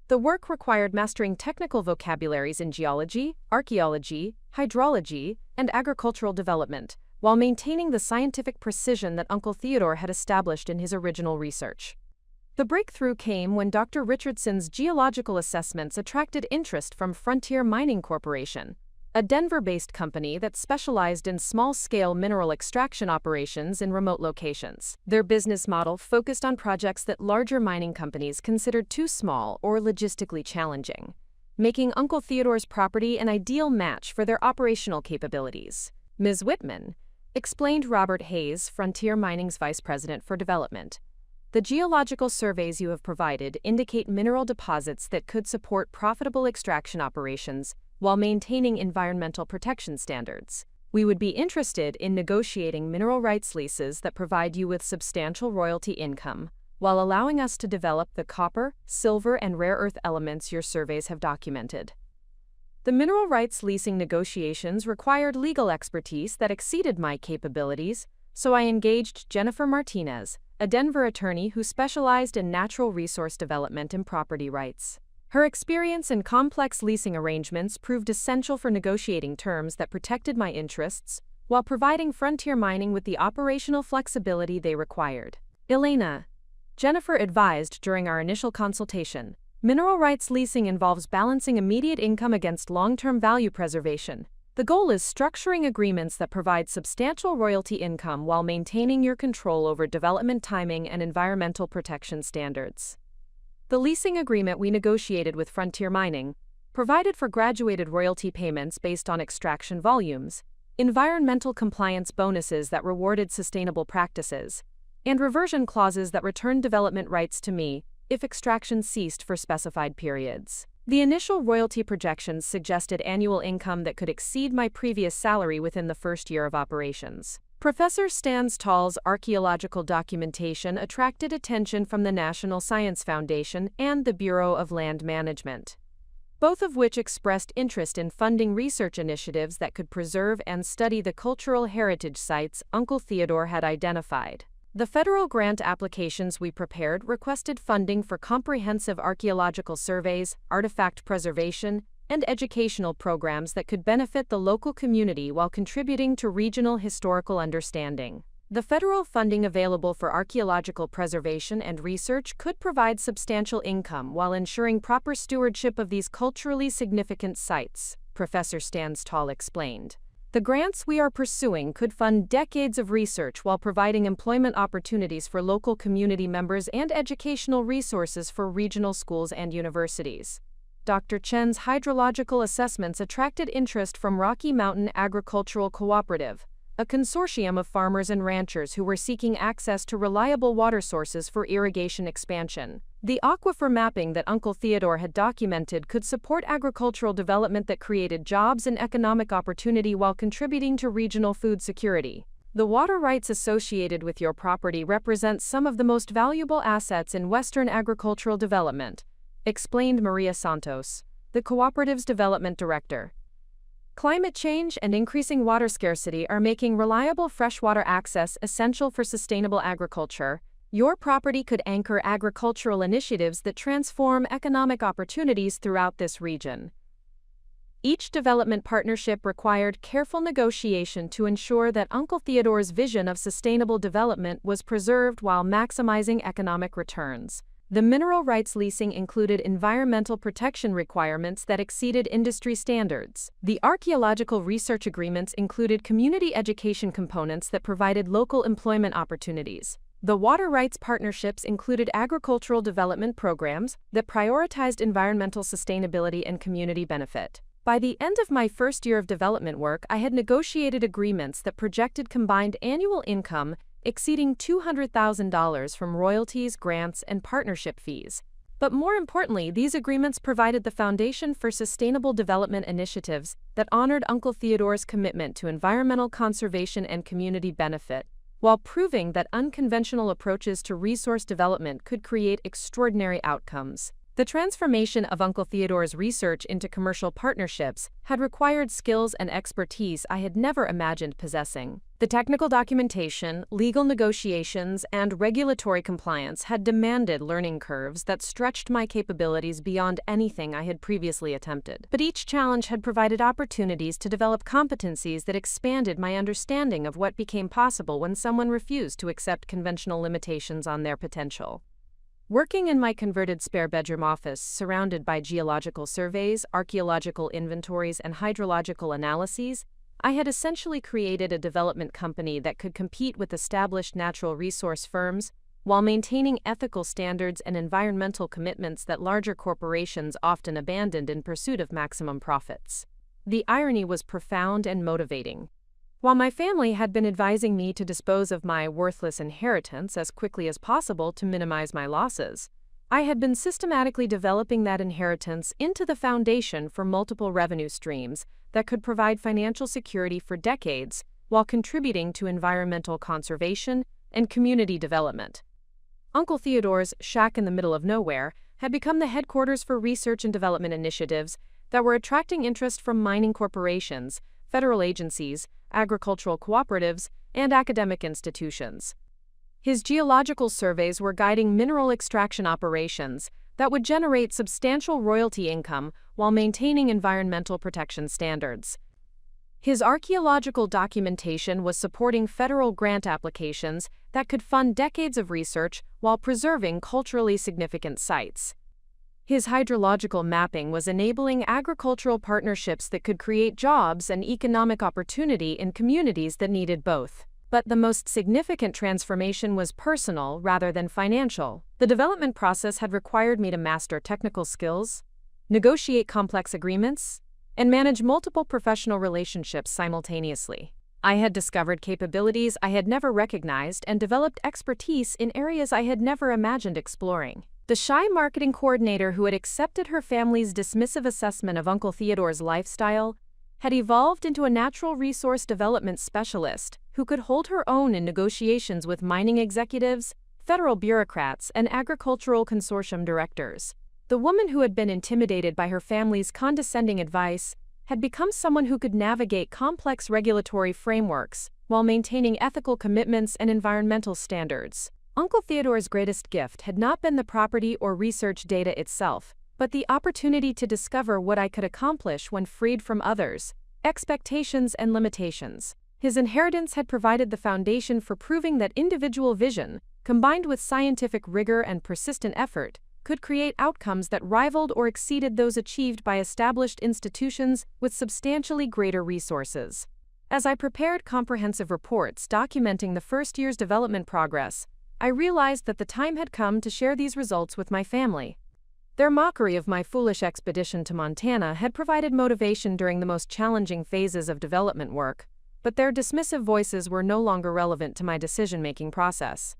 The work required mastering technical vocabularies in geology, archaeology, hydrology, and agricultural development, while maintaining the scientific precision that Uncle Theodore had established in his original research. The breakthrough came when Dr. Richardson's geological assessments attracted interest from Frontier Mining Corporation, a Denver-based company that specialized in small-scale mineral extraction operations in remote locations. Their business model focused on projects that larger mining companies considered too small or logistically challenging, making Uncle Theodore's property an ideal match for their operational capabilities. Ms. Whitman, explained Robert Hayes, Frontier Mining's Vice President for Development, the geological surveys you have provided indicate mineral deposits that could support profitable extraction operations while maintaining environmental protection standards. We would be interested in negotiating mineral rights leases that provide you with substantial royalty income, while allowing us to develop the copper, silver, and rare earth elements your surveys have documented. The mineral rights leasing negotiations required legal expertise that exceeded my capabilities, so I engaged Jennifer Martinez, a Denver attorney who specialized in natural resource development and property rights. Her experience in complex leasing arrangements proved essential for negotiating terms that protected my interests, while providing Frontier Mining with the operational flexibility they required. Elena, Jennifer advised during our initial consultation, mineral rights leasing involves balancing immediate income against long-term value preservation. The goal is structuring agreements that provide substantial royalty income while maintaining your control over development timing and environmental protection standards. The leasing agreement we negotiated with Frontier Mining provided for graduated royalty payments based on extraction volumes, environmental compliance bonuses that rewarded sustainable practices, and reversion clauses that returned development rights to me if extraction ceased for specified periods. The initial royalty projections suggested annual income that could exceed my previous salary within the first year of operations. Professor Stanstall's archaeological documentation attracted attention from the National Science Foundation and the Bureau of Land Management, both of which expressed interest in funding research initiatives that could preserve and study the cultural heritage sites Uncle Theodore had identified. The federal grant applications we prepared requested funding for comprehensive archaeological surveys, artifact preservation, and educational programs that could benefit the local community while contributing to regional historical understanding. The federal funding available for archaeological preservation and research could provide substantial income while ensuring proper stewardship of these culturally significant sites, Professor Stanstall explained. The grants we are pursuing could fund decades of research while providing employment opportunities for local community members and educational resources for regional schools and universities. Dr. Chen's hydrological assessments attracted interest from Rocky Mountain Agricultural Cooperative, a consortium of farmers and ranchers who were seeking access to reliable water sources for irrigation expansion. The aquifer mapping that Uncle Theodore had documented could support agricultural development that created jobs and economic opportunity while contributing to regional food security. The water rights associated with your property represent some of the most valuable assets in Western agricultural development, explained Maria Santos, the cooperative's development director. Climate change and increasing water scarcity are making reliable freshwater access essential for sustainable agriculture. Your property could anchor agricultural initiatives that transform economic opportunities throughout this region. Each development partnership required careful negotiation to ensure that Uncle Theodore's vision of sustainable development was preserved while maximizing economic returns. The mineral rights leasing included environmental protection requirements that exceeded industry standards. The archaeological research agreements included community education components that provided local employment opportunities. The water rights partnerships included agricultural development programs that prioritized environmental sustainability and community benefit. By the end of my first year of development work, I had negotiated agreements that projected combined annual income exceeding $200,000 from royalties, grants, and partnership fees. But more importantly, these agreements provided the foundation for sustainable development initiatives that honored Uncle Theodore's commitment to environmental conservation and community benefit, while proving that unconventional approaches to resource development could create extraordinary outcomes. The transformation of Uncle Theodore's research into commercial partnerships had required skills and expertise I had never imagined possessing. The technical documentation, legal negotiations, and regulatory compliance had demanded learning curves that stretched my capabilities beyond anything I had previously attempted. But each challenge had provided opportunities to develop competencies that expanded my understanding of what became possible when someone refused to accept conventional limitations on their potential. Working in my converted spare bedroom office, surrounded by geological surveys, archaeological inventories, and hydrological analyses, I had essentially created a development company that could compete with established natural resource firms while maintaining ethical standards and environmental commitments that larger corporations often abandoned in pursuit of maximum profits. The irony was profound and motivating. While my family had been advising me to dispose of my worthless inheritance as quickly as possible to minimize my losses, I had been systematically developing that inheritance into the foundation for multiple revenue streams that could provide financial security for decades while contributing to environmental conservation and community development. Uncle Theodore's shack in the middle of nowhere had become the headquarters for research and development initiatives that were attracting interest from mining corporations, federal agencies, agricultural cooperatives, and academic institutions. His geological surveys were guiding mineral extraction operations that would generate substantial royalty income while maintaining environmental protection standards. His archaeological documentation was supporting federal grant applications that could fund decades of research while preserving culturally significant sites. His hydrological mapping was enabling agricultural partnerships that could create jobs and economic opportunity in communities that needed both. But the most significant transformation was personal rather than financial. The development process had required me to master technical skills, negotiate complex agreements, and manage multiple professional relationships simultaneously. I had discovered capabilities I had never recognized and developed expertise in areas I had never imagined exploring. The shy marketing coordinator who had accepted her family's dismissive assessment of Uncle Theodore's lifestyle had evolved into a natural resource development specialist who could hold her own in negotiations with mining executives, federal bureaucrats, and agricultural consortium directors. The woman who had been intimidated by her family's condescending advice had become someone who could navigate complex regulatory frameworks while maintaining ethical commitments and environmental standards. Uncle Theodore's greatest gift had not been the property or research data itself, but the opportunity to discover what I could accomplish when freed from others, expectations, and limitations. His inheritance had provided the foundation for proving that individual vision, combined with scientific rigor and persistent effort, could create outcomes that rivaled or exceeded those achieved by established institutions with substantially greater resources. As I prepared comprehensive reports documenting the first year's development progress, I realized that the time had come to share these results with my family. Their mockery of my foolish expedition to Montana had provided motivation during the most challenging phases of development work, but their dismissive voices were no longer relevant to my decision-making process.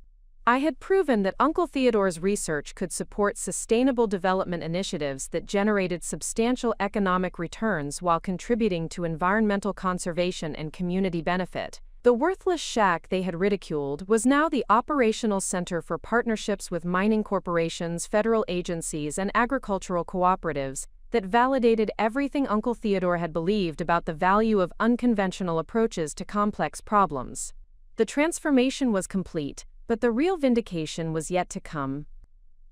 I had proven that Uncle Theodore's research could support sustainable development initiatives that generated substantial economic returns while contributing to environmental conservation and community benefit. The worthless shack they had ridiculed was now the operational center for partnerships with mining corporations, federal agencies, and agricultural cooperatives that validated everything Uncle Theodore had believed about the value of unconventional approaches to complex problems. The transformation was complete, but the real vindication was yet to come.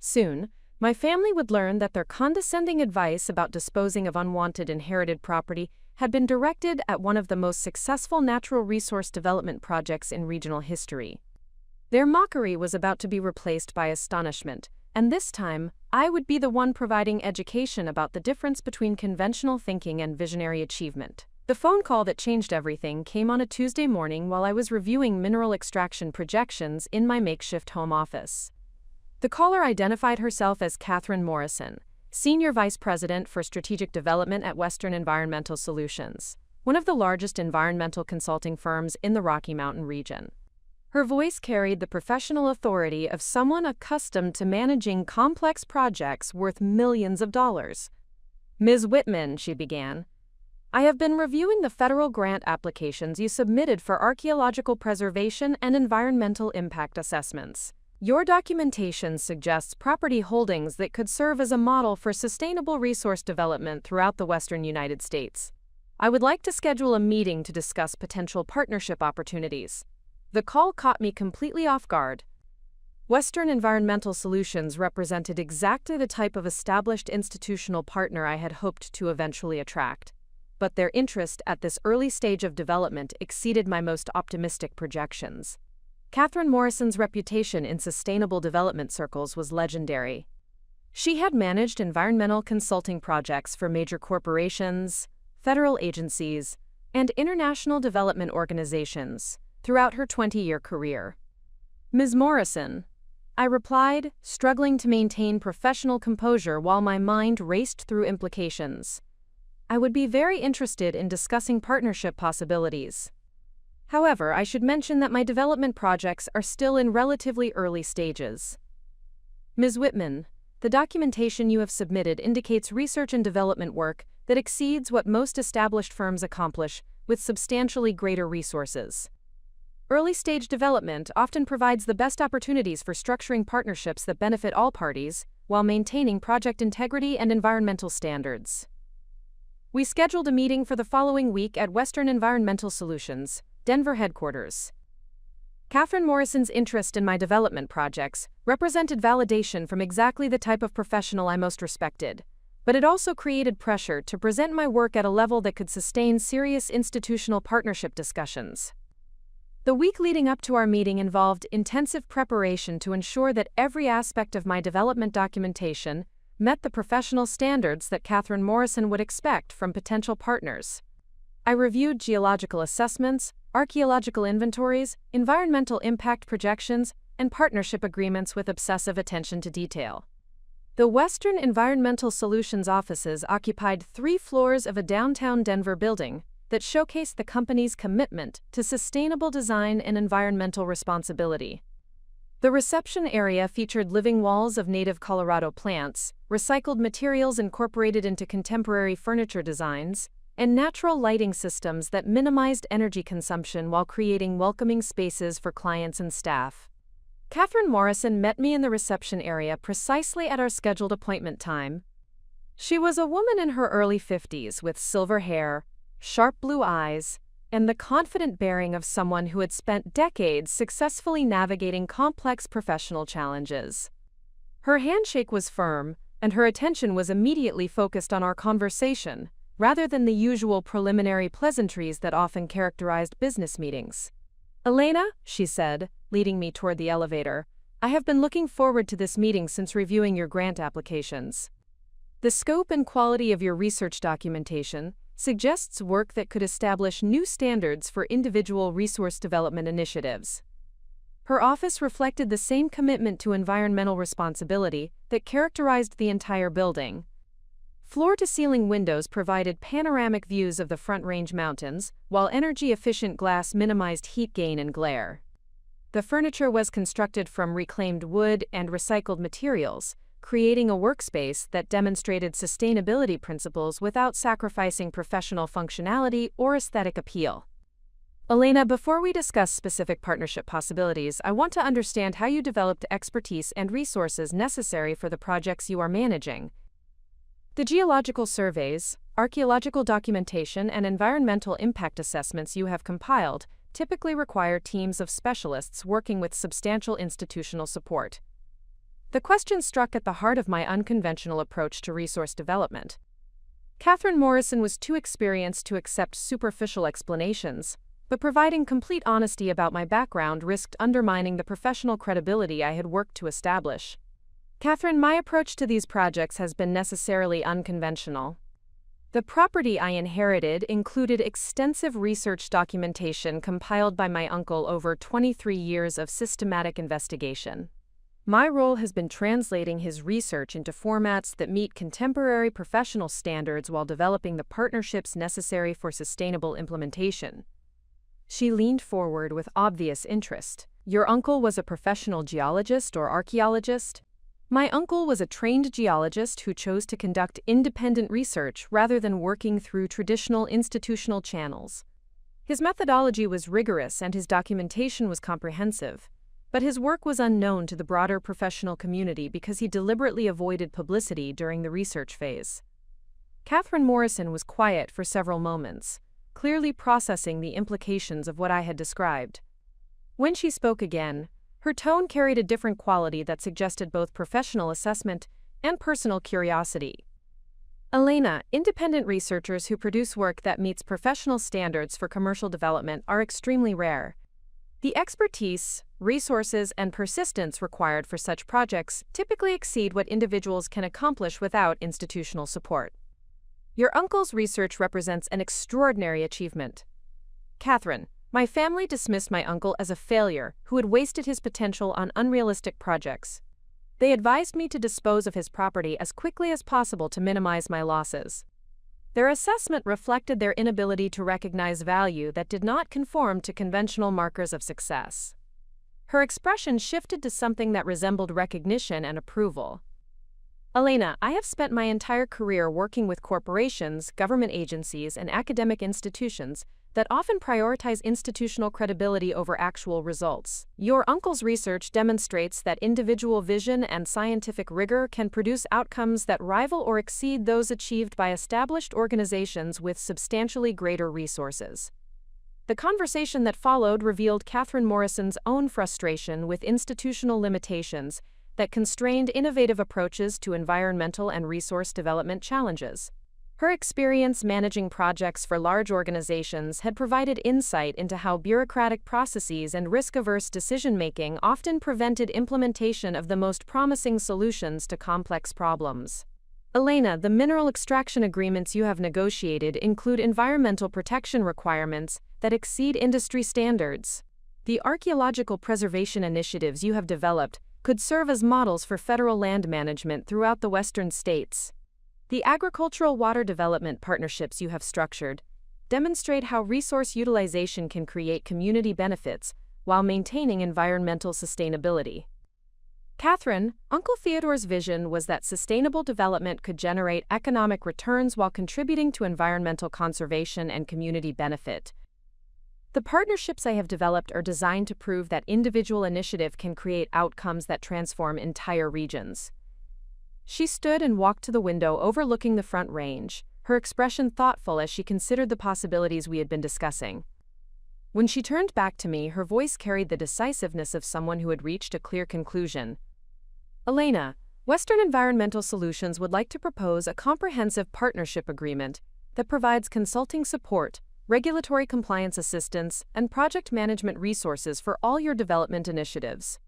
Soon, my family would learn that their condescending advice about disposing of unwanted inherited property had been directed at one of the most successful natural resource development projects in regional history. Their mockery was about to be replaced by astonishment, and this time, I would be the one providing education about the difference between conventional thinking and visionary achievement. The phone call that changed everything came on a Tuesday morning while I was reviewing mineral extraction projections in my makeshift home office. The caller identified herself as Catherine Morrison, Senior Vice President for Strategic Development at Western Environmental Solutions, one of the largest environmental consulting firms in the Rocky Mountain region. Her voice carried the professional authority of someone accustomed to managing complex projects worth millions of dollars. "Ms. Whitman," she began, "I have been reviewing the federal grant applications you submitted for archaeological preservation and environmental impact assessments. Your documentation suggests property holdings that could serve as a model for sustainable resource development throughout the western United States. I would like to schedule a meeting to discuss potential partnership opportunities." The call caught me completely off guard. Western Environmental Solutions represented exactly the type of established institutional partner I had hoped to eventually attract. But their interest at this early stage of development exceeded my most optimistic projections. Catherine Morrison's reputation in sustainable development circles was legendary. She had managed environmental consulting projects for major corporations, federal agencies, and international development organizations throughout her 20-year career. "Ms. Morrison," I replied, struggling to maintain professional composure while my mind raced through implications. "I would be very interested in discussing partnership possibilities. However, I should mention that my development projects are still in relatively early stages." "Ms. Whitman, the documentation you have submitted indicates research and development work that exceeds what most established firms accomplish with substantially greater resources. Early-stage development often provides the best opportunities for structuring partnerships that benefit all parties while maintaining project integrity and environmental standards. We scheduled a meeting for the following week at Western Environmental Solutions, Denver headquarters. Catherine Morrison's interest in my development projects represented validation from exactly the type of professional I most respected, but it also created pressure to present my work at a level that could sustain serious institutional partnership discussions. The week leading up to our meeting involved intensive preparation to ensure that every aspect of my development documentation met the professional standards that Catherine Morrison would expect from potential partners. I reviewed geological assessments, archaeological inventories, environmental impact projections, and partnership agreements with obsessive attention to detail. The Western Environmental Solutions offices occupied 3 floors of a downtown Denver building that showcased the company's commitment to sustainable design and environmental responsibility. The reception area featured living walls of native Colorado plants, recycled materials incorporated into contemporary furniture designs, and natural lighting systems that minimized energy consumption while creating welcoming spaces for clients and staff. Catherine Morrison met me in the reception area precisely at our scheduled appointment time. She was a woman in her early 50s with silver hair, sharp blue eyes, and the confident bearing of someone who had spent decades successfully navigating complex professional challenges. Her handshake was firm, and her attention was immediately focused on our conversation, rather than the usual preliminary pleasantries that often characterized business meetings. "Elena," she said, leading me toward the elevator, "I have been looking forward to this meeting since reviewing your grant applications. The scope and quality of your research documentation suggests work that could establish new standards for individual resource development initiatives." Her office reflected the same commitment to environmental responsibility that characterized the entire building. Floor-to-ceiling windows provided panoramic views of the Front Range Mountains, while energy-efficient glass minimized heat gain and glare. The furniture was constructed from reclaimed wood and recycled materials, creating a workspace that demonstrated sustainability principles without sacrificing professional functionality or aesthetic appeal. "Elena, before we discuss specific partnership possibilities, I want to understand how you developed expertise and resources necessary for the projects you are managing. The geological surveys, archaeological documentation, and environmental impact assessments you have compiled typically require teams of specialists working with substantial institutional support." The question struck at the heart of my unconventional approach to resource development. Catherine Morrison was too experienced to accept superficial explanations, but providing complete honesty about my background risked undermining the professional credibility I had worked to establish. "Catherine, my approach to these projects has been necessarily unconventional. The property I inherited included extensive research documentation compiled by my uncle over 23 years of systematic investigation. My role has been translating his research into formats that meet contemporary professional standards while developing the partnerships necessary for sustainable implementation." She leaned forward with obvious interest. "Your uncle was a professional geologist or archaeologist?" "My uncle was a trained geologist who chose to conduct independent research rather than working through traditional institutional channels. His methodology was rigorous and his documentation was comprehensive. But his work was unknown to the broader professional community because he deliberately avoided publicity during the research phase." Catherine Morrison was quiet for several moments, clearly processing the implications of what I had described. When she spoke again, her tone carried a different quality that suggested both professional assessment and personal curiosity. "Elena, independent researchers who produce work that meets professional standards for commercial development are extremely rare. The expertise, resources, and persistence required for such projects typically exceed what individuals can accomplish without institutional support. Your uncle's research represents an extraordinary achievement. Catherine, my family dismissed my uncle as a failure who had wasted his potential on unrealistic projects. They advised me to dispose of his property as quickly as possible to minimize my losses. Their assessment reflected their inability to recognize value that did not conform to conventional markers of success." Her expression shifted to something that resembled recognition and approval. "Elena, I have spent my entire career working with corporations, government agencies, and academic institutions that often prioritize institutional credibility over actual results. Your uncle's research demonstrates that individual vision and scientific rigor can produce outcomes that rival or exceed those achieved by established organizations with substantially greater resources." The conversation that followed revealed Catherine Morrison's own frustration with institutional limitations that constrained innovative approaches to environmental and resource development challenges. Her experience managing projects for large organizations had provided insight into how bureaucratic processes and risk-averse decision-making often prevented implementation of the most promising solutions to complex problems. "Elena, the mineral extraction agreements you have negotiated include environmental protection requirements that exceed industry standards. The archaeological preservation initiatives you have developed could serve as models for federal land management throughout the western states. The agricultural water development partnerships you have structured demonstrate how resource utilization can create community benefits while maintaining environmental sustainability. Catherine, Uncle Theodore's vision was that sustainable development could generate economic returns while contributing to environmental conservation and community benefit. The partnerships I have developed are designed to prove that individual initiative can create outcomes that transform entire regions. She stood and walked to the window overlooking the Front Range, her expression thoughtful as she considered the possibilities we had been discussing. When she turned back to me, her voice carried the decisiveness of someone who had reached a clear conclusion. Elena, Western Environmental Solutions would like to propose a comprehensive partnership agreement that provides consulting support, regulatory compliance assistance, and project management resources for all your development initiatives.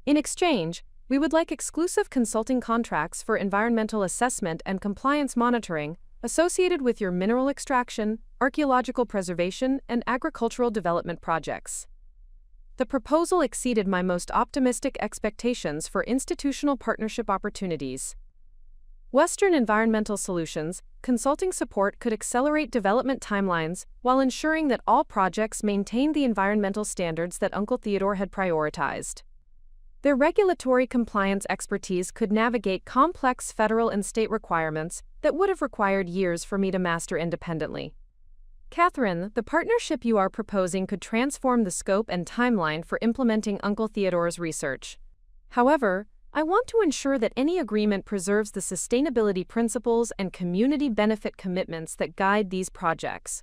In exchange, we would like exclusive consulting contracts for environmental assessment and compliance monitoring associated with your mineral extraction, archaeological preservation, and agricultural development projects. The proposal exceeded my most optimistic expectations for institutional partnership opportunities. Western Environmental Solutions consulting support could accelerate development timelines while ensuring that all projects maintained the environmental standards that Uncle Theodore had prioritized. Their regulatory compliance expertise could navigate complex federal and state requirements that would have required years for me to master independently. Catherine, the partnership you are proposing could transform the scope and timeline for implementing Uncle Theodore's research. However, I want to ensure that any agreement preserves the sustainability principles and community benefit commitments that guide these projects.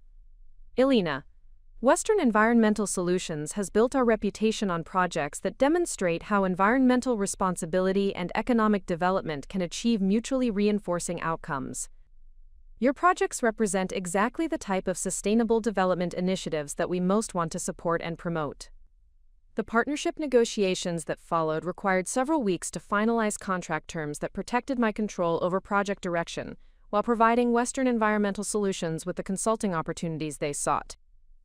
Elena, Western Environmental Solutions has built our reputation on projects that demonstrate how environmental responsibility and economic development can achieve mutually reinforcing outcomes. Your projects represent exactly the type of sustainable development initiatives that we most want to support and promote. The partnership negotiations that followed required several weeks to finalize contract terms that protected my control over project direction, while providing Western Environmental Solutions with the consulting opportunities they sought.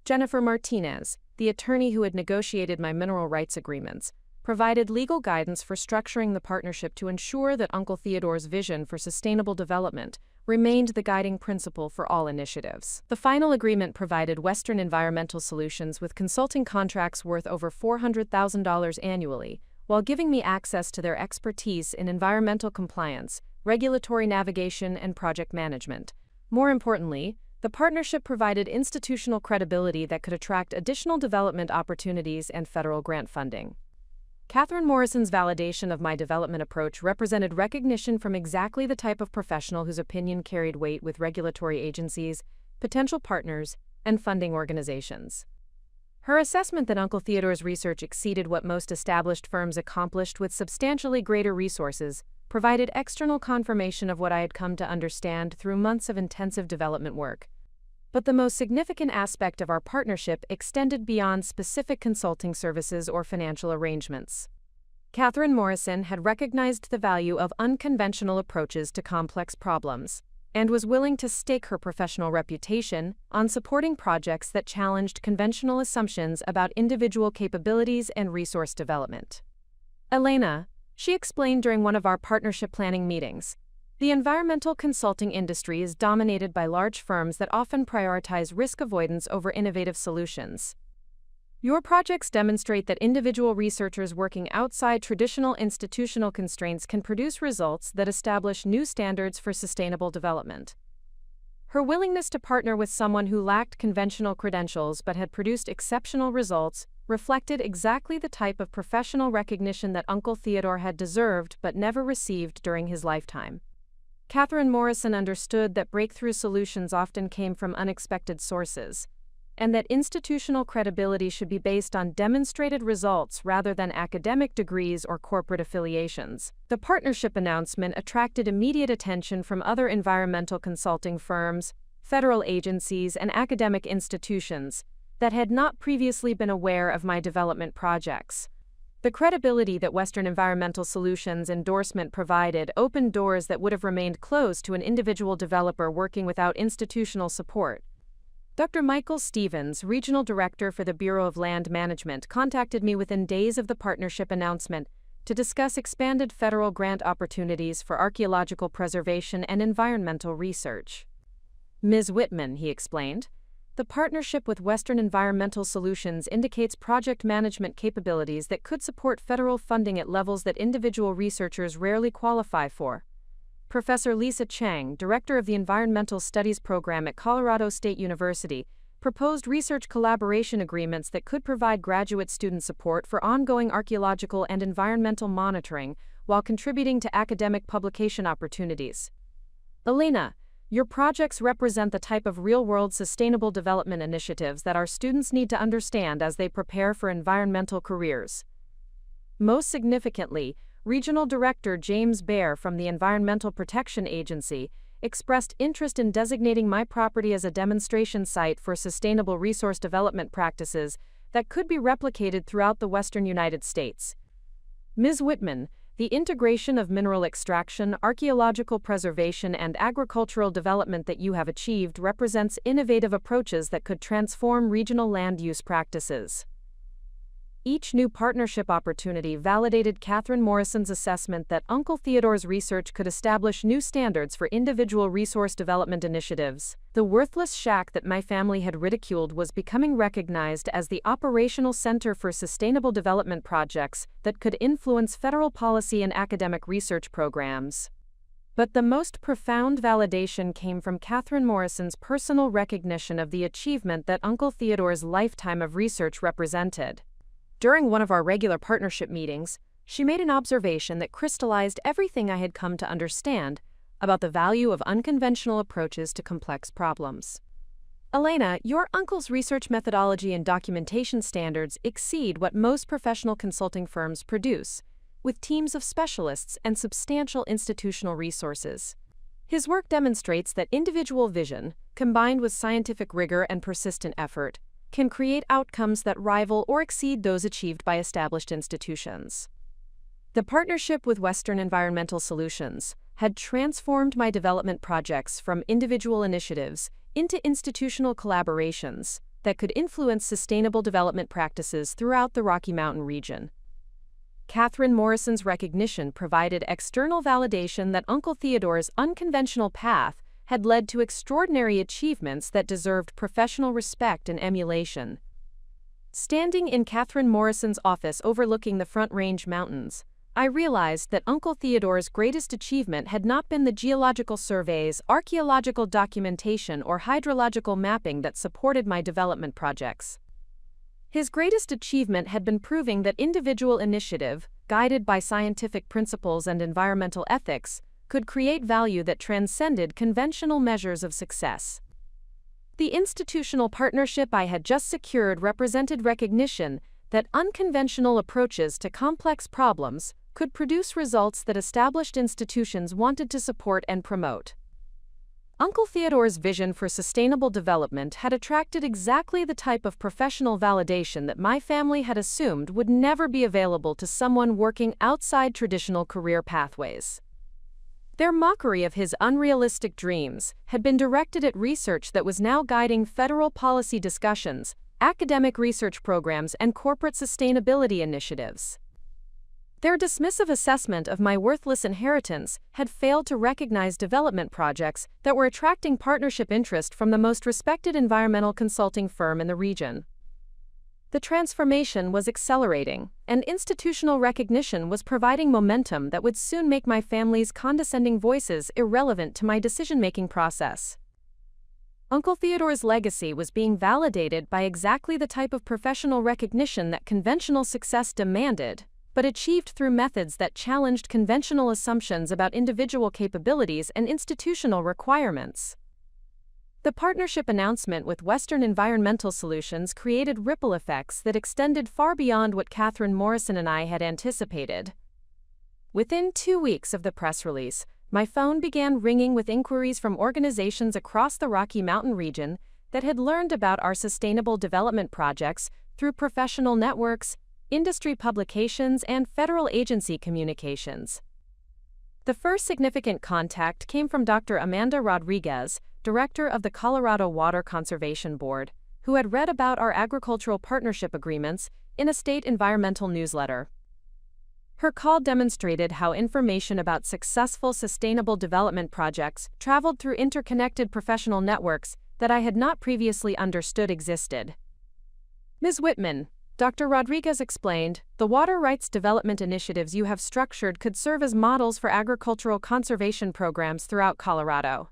Jennifer Martinez, the attorney who had negotiated my mineral rights agreements, provided legal guidance for structuring the partnership to ensure that Uncle Theodore's vision for sustainable development remained the guiding principle for all initiatives. The final agreement provided Western Environmental Solutions with consulting contracts worth over $400,000 annually, while giving me access to their expertise in environmental compliance, regulatory navigation, and project management. More importantly, the partnership provided institutional credibility that could attract additional development opportunities and federal grant funding. Catherine Morrison's validation of my development approach represented recognition from exactly the type of professional whose opinion carried weight with regulatory agencies, potential partners, and funding organizations. Her assessment that Uncle Theodore's research exceeded what most established firms accomplished with substantially greater resources provided external confirmation of what I had come to understand through months of intensive development work. But the most significant aspect of our partnership extended beyond specific consulting services or financial arrangements. Catherine Morrison had recognized the value of unconventional approaches to complex problems, and was willing to stake her professional reputation on supporting projects that challenged conventional assumptions about individual capabilities and resource development. Elena, she explained during one of our partnership planning meetings, the environmental consulting industry is dominated by large firms that often prioritize risk avoidance over innovative solutions. Your projects demonstrate that individual researchers working outside traditional institutional constraints can produce results that establish new standards for sustainable development. Her willingness to partner with someone who lacked conventional credentials but had produced exceptional results reflected exactly the type of professional recognition that Uncle Theodore had deserved but never received during his lifetime. Catherine Morrison understood that breakthrough solutions often came from unexpected sources, and that institutional credibility should be based on demonstrated results rather than academic degrees or corporate affiliations. The partnership announcement attracted immediate attention from other environmental consulting firms, federal agencies, and academic institutions that had not previously been aware of my development projects. The credibility that Western Environmental Solutions endorsement provided opened doors that would have remained closed to an individual developer working without institutional support. Dr. Michael Stevens, Regional Director for the Bureau of Land Management, contacted me within days of the partnership announcement to discuss expanded federal grant opportunities for archaeological preservation and environmental research. Ms. Whitman, he explained, The partnership with Western Environmental Solutions indicates project management capabilities that could support federal funding at levels that individual researchers rarely qualify for. Professor Lisa Chang, director of the Environmental Studies program at Colorado State University, proposed research collaboration agreements that could provide graduate student support for ongoing archaeological and environmental monitoring while contributing to academic publication opportunities. Elena, your projects represent the type of real-world sustainable development initiatives that our students need to understand as they prepare for environmental careers. Most significantly, Regional Director James Baer from the Environmental Protection Agency expressed interest in designating my property as a demonstration site for sustainable resource development practices that could be replicated throughout the western United States. Ms. Whitman, the integration of mineral extraction, archaeological preservation, and agricultural development that you have achieved represents innovative approaches that could transform regional land use practices. Each new partnership opportunity validated Catherine Morrison's assessment that Uncle Theodore's research could establish new standards for individual resource development initiatives. The worthless shack that my family had ridiculed was becoming recognized as the operational center for sustainable development projects that could influence federal policy and academic research programs. But the most profound validation came from Catherine Morrison's personal recognition of the achievement that Uncle Theodore's lifetime of research represented. During one of our regular partnership meetings, she made an observation that crystallized everything I had come to understand about the value of unconventional approaches to complex problems. Elena, your uncle's research methodology and documentation standards exceed what most professional consulting firms produce, with teams of specialists and substantial institutional resources. His work demonstrates that individual vision, combined with scientific rigor and persistent effort, can create outcomes that rival or exceed those achieved by established institutions. The partnership with Western Environmental Solutions had transformed my development projects from individual initiatives into institutional collaborations that could influence sustainable development practices throughout the Rocky Mountain region. Catherine Morrison's recognition provided external validation that Uncle Theodore's unconventional path had led to extraordinary achievements that deserved professional respect and emulation. Standing in Catherine Morrison's office overlooking the Front Range Mountains, I realized that Uncle Theodore's greatest achievement had not been the geological surveys, archaeological documentation, or hydrological mapping that supported my development projects. His greatest achievement had been proving that individual initiative, guided by scientific principles and environmental ethics, could create value that transcended conventional measures of success. The institutional partnership I had just secured represented recognition that unconventional approaches to complex problems could produce results that established institutions wanted to support and promote. Uncle Theodore's vision for sustainable development had attracted exactly the type of professional validation that my family had assumed would never be available to someone working outside traditional career pathways. Their mockery of his unrealistic dreams had been directed at research that was now guiding federal policy discussions, academic research programs, and corporate sustainability initiatives. Their dismissive assessment of my worthless inheritance had failed to recognize development projects that were attracting partnership interest from the most respected environmental consulting firm in the region. The transformation was accelerating, and institutional recognition was providing momentum that would soon make my family's condescending voices irrelevant to my decision-making process. Uncle Theodore's legacy was being validated by exactly the type of professional recognition that conventional success demanded, but achieved through methods that challenged conventional assumptions about individual capabilities and institutional requirements. The partnership announcement with Western Environmental Solutions created ripple effects that extended far beyond what Catherine Morrison and I had anticipated. Within 2 weeks of the press release, my phone began ringing with inquiries from organizations across the Rocky Mountain region that had learned about our sustainable development projects through professional networks, industry publications, and federal agency communications. The first significant contact came from Dr. Amanda Rodriguez, director of the Colorado Water Conservation Board, who had read about our agricultural partnership agreements in a state environmental newsletter. Her call demonstrated how information about successful sustainable development projects traveled through interconnected professional networks that I had not previously understood existed. Ms. Whitman, Dr. Rodriguez explained, the water rights development initiatives you have structured could serve as models for agricultural conservation programs throughout Colorado.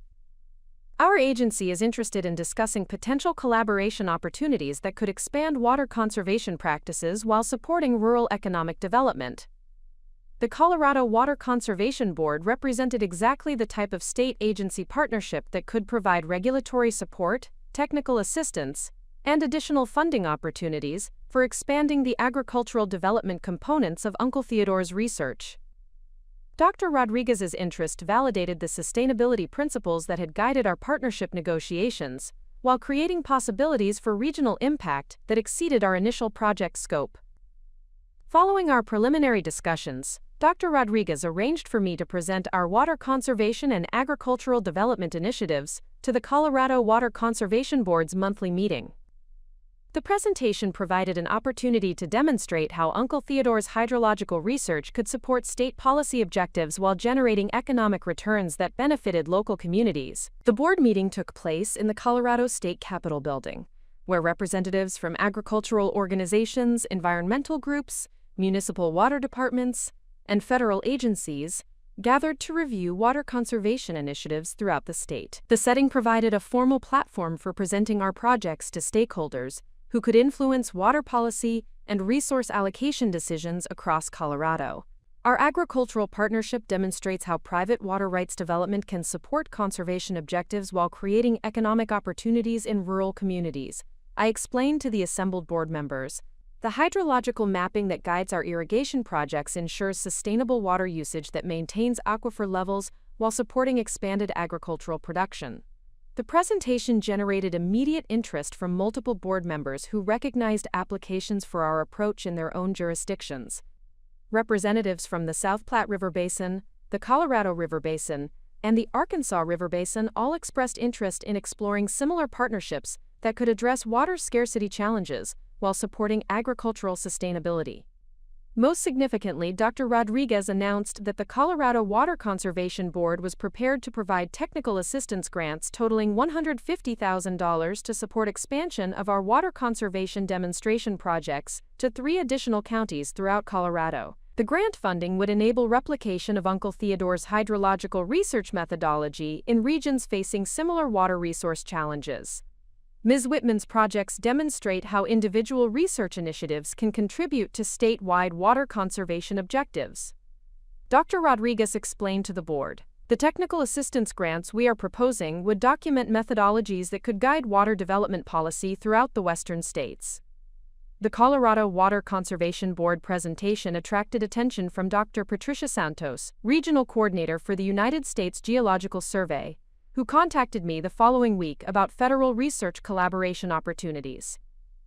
Our agency is interested in discussing potential collaboration opportunities that could expand water conservation practices while supporting rural economic development. The Colorado Water Conservation Board represented exactly the type of state agency partnership that could provide regulatory support, technical assistance, and additional funding opportunities for expanding the agricultural development components of Uncle Theodore's research. Dr. Rodriguez's interest validated the sustainability principles that had guided our partnership negotiations, while creating possibilities for regional impact that exceeded our initial project scope. Following our preliminary discussions, Dr. Rodriguez arranged for me to present our water conservation and agricultural development initiatives to the Colorado Water Conservation Board's monthly meeting. The presentation provided an opportunity to demonstrate how Uncle Theodore's hydrological research could support state policy objectives while generating economic returns that benefited local communities. The board meeting took place in the Colorado State Capitol building, where representatives from agricultural organizations, environmental groups, municipal water departments, and federal agencies gathered to review water conservation initiatives throughout the state. The setting provided a formal platform for presenting our projects to stakeholders who could influence water policy and resource allocation decisions across Colorado. Our agricultural partnership demonstrates how private water rights development can support conservation objectives while creating economic opportunities in rural communities. I explained to the assembled board members, the hydrological mapping that guides our irrigation projects ensures sustainable water usage that maintains aquifer levels while supporting expanded agricultural production. The presentation generated immediate interest from multiple board members who recognized applications for our approach in their own jurisdictions. Representatives from the South Platte River Basin, the Colorado River Basin, and the Arkansas River Basin all expressed interest in exploring similar partnerships that could address water scarcity challenges while supporting agricultural sustainability. Most significantly, Dr. Rodriguez announced that the Colorado Water Conservation Board was prepared to provide technical assistance grants totaling $150,000 to support expansion of our water conservation demonstration projects to 3 additional counties throughout Colorado. The grant funding would enable replication of Uncle Theodore's hydrological research methodology in regions facing similar water resource challenges. Ms. Whitman's projects demonstrate how individual research initiatives can contribute to statewide water conservation objectives. Dr. Rodriguez explained to the board, the technical assistance grants we are proposing would document methodologies that could guide water development policy throughout the western states. The Colorado Water Conservation Board presentation attracted attention from Dr. Patricia Santos, Regional Coordinator for the United States Geological Survey, who contacted me the following week about federal research collaboration opportunities.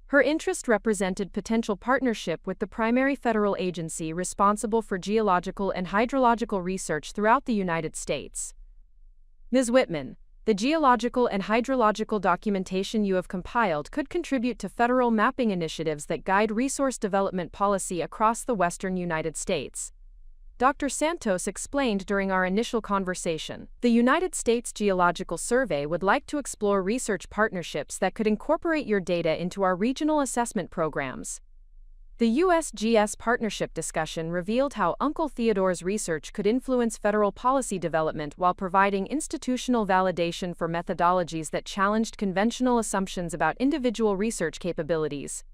Her interest represented potential partnership with the primary federal agency responsible for geological and hydrological research throughout the United States. Ms. Whitman, the geological and hydrological documentation you have compiled could contribute to federal mapping initiatives that guide resource development policy across the western United States. Dr. Santos explained during our initial conversation, the United States Geological Survey would like to explore research partnerships that could incorporate your data into our regional assessment programs. The USGS partnership discussion revealed how Uncle Theodore's research could influence federal policy development while providing institutional validation for methodologies that challenged conventional assumptions about individual research capabilities.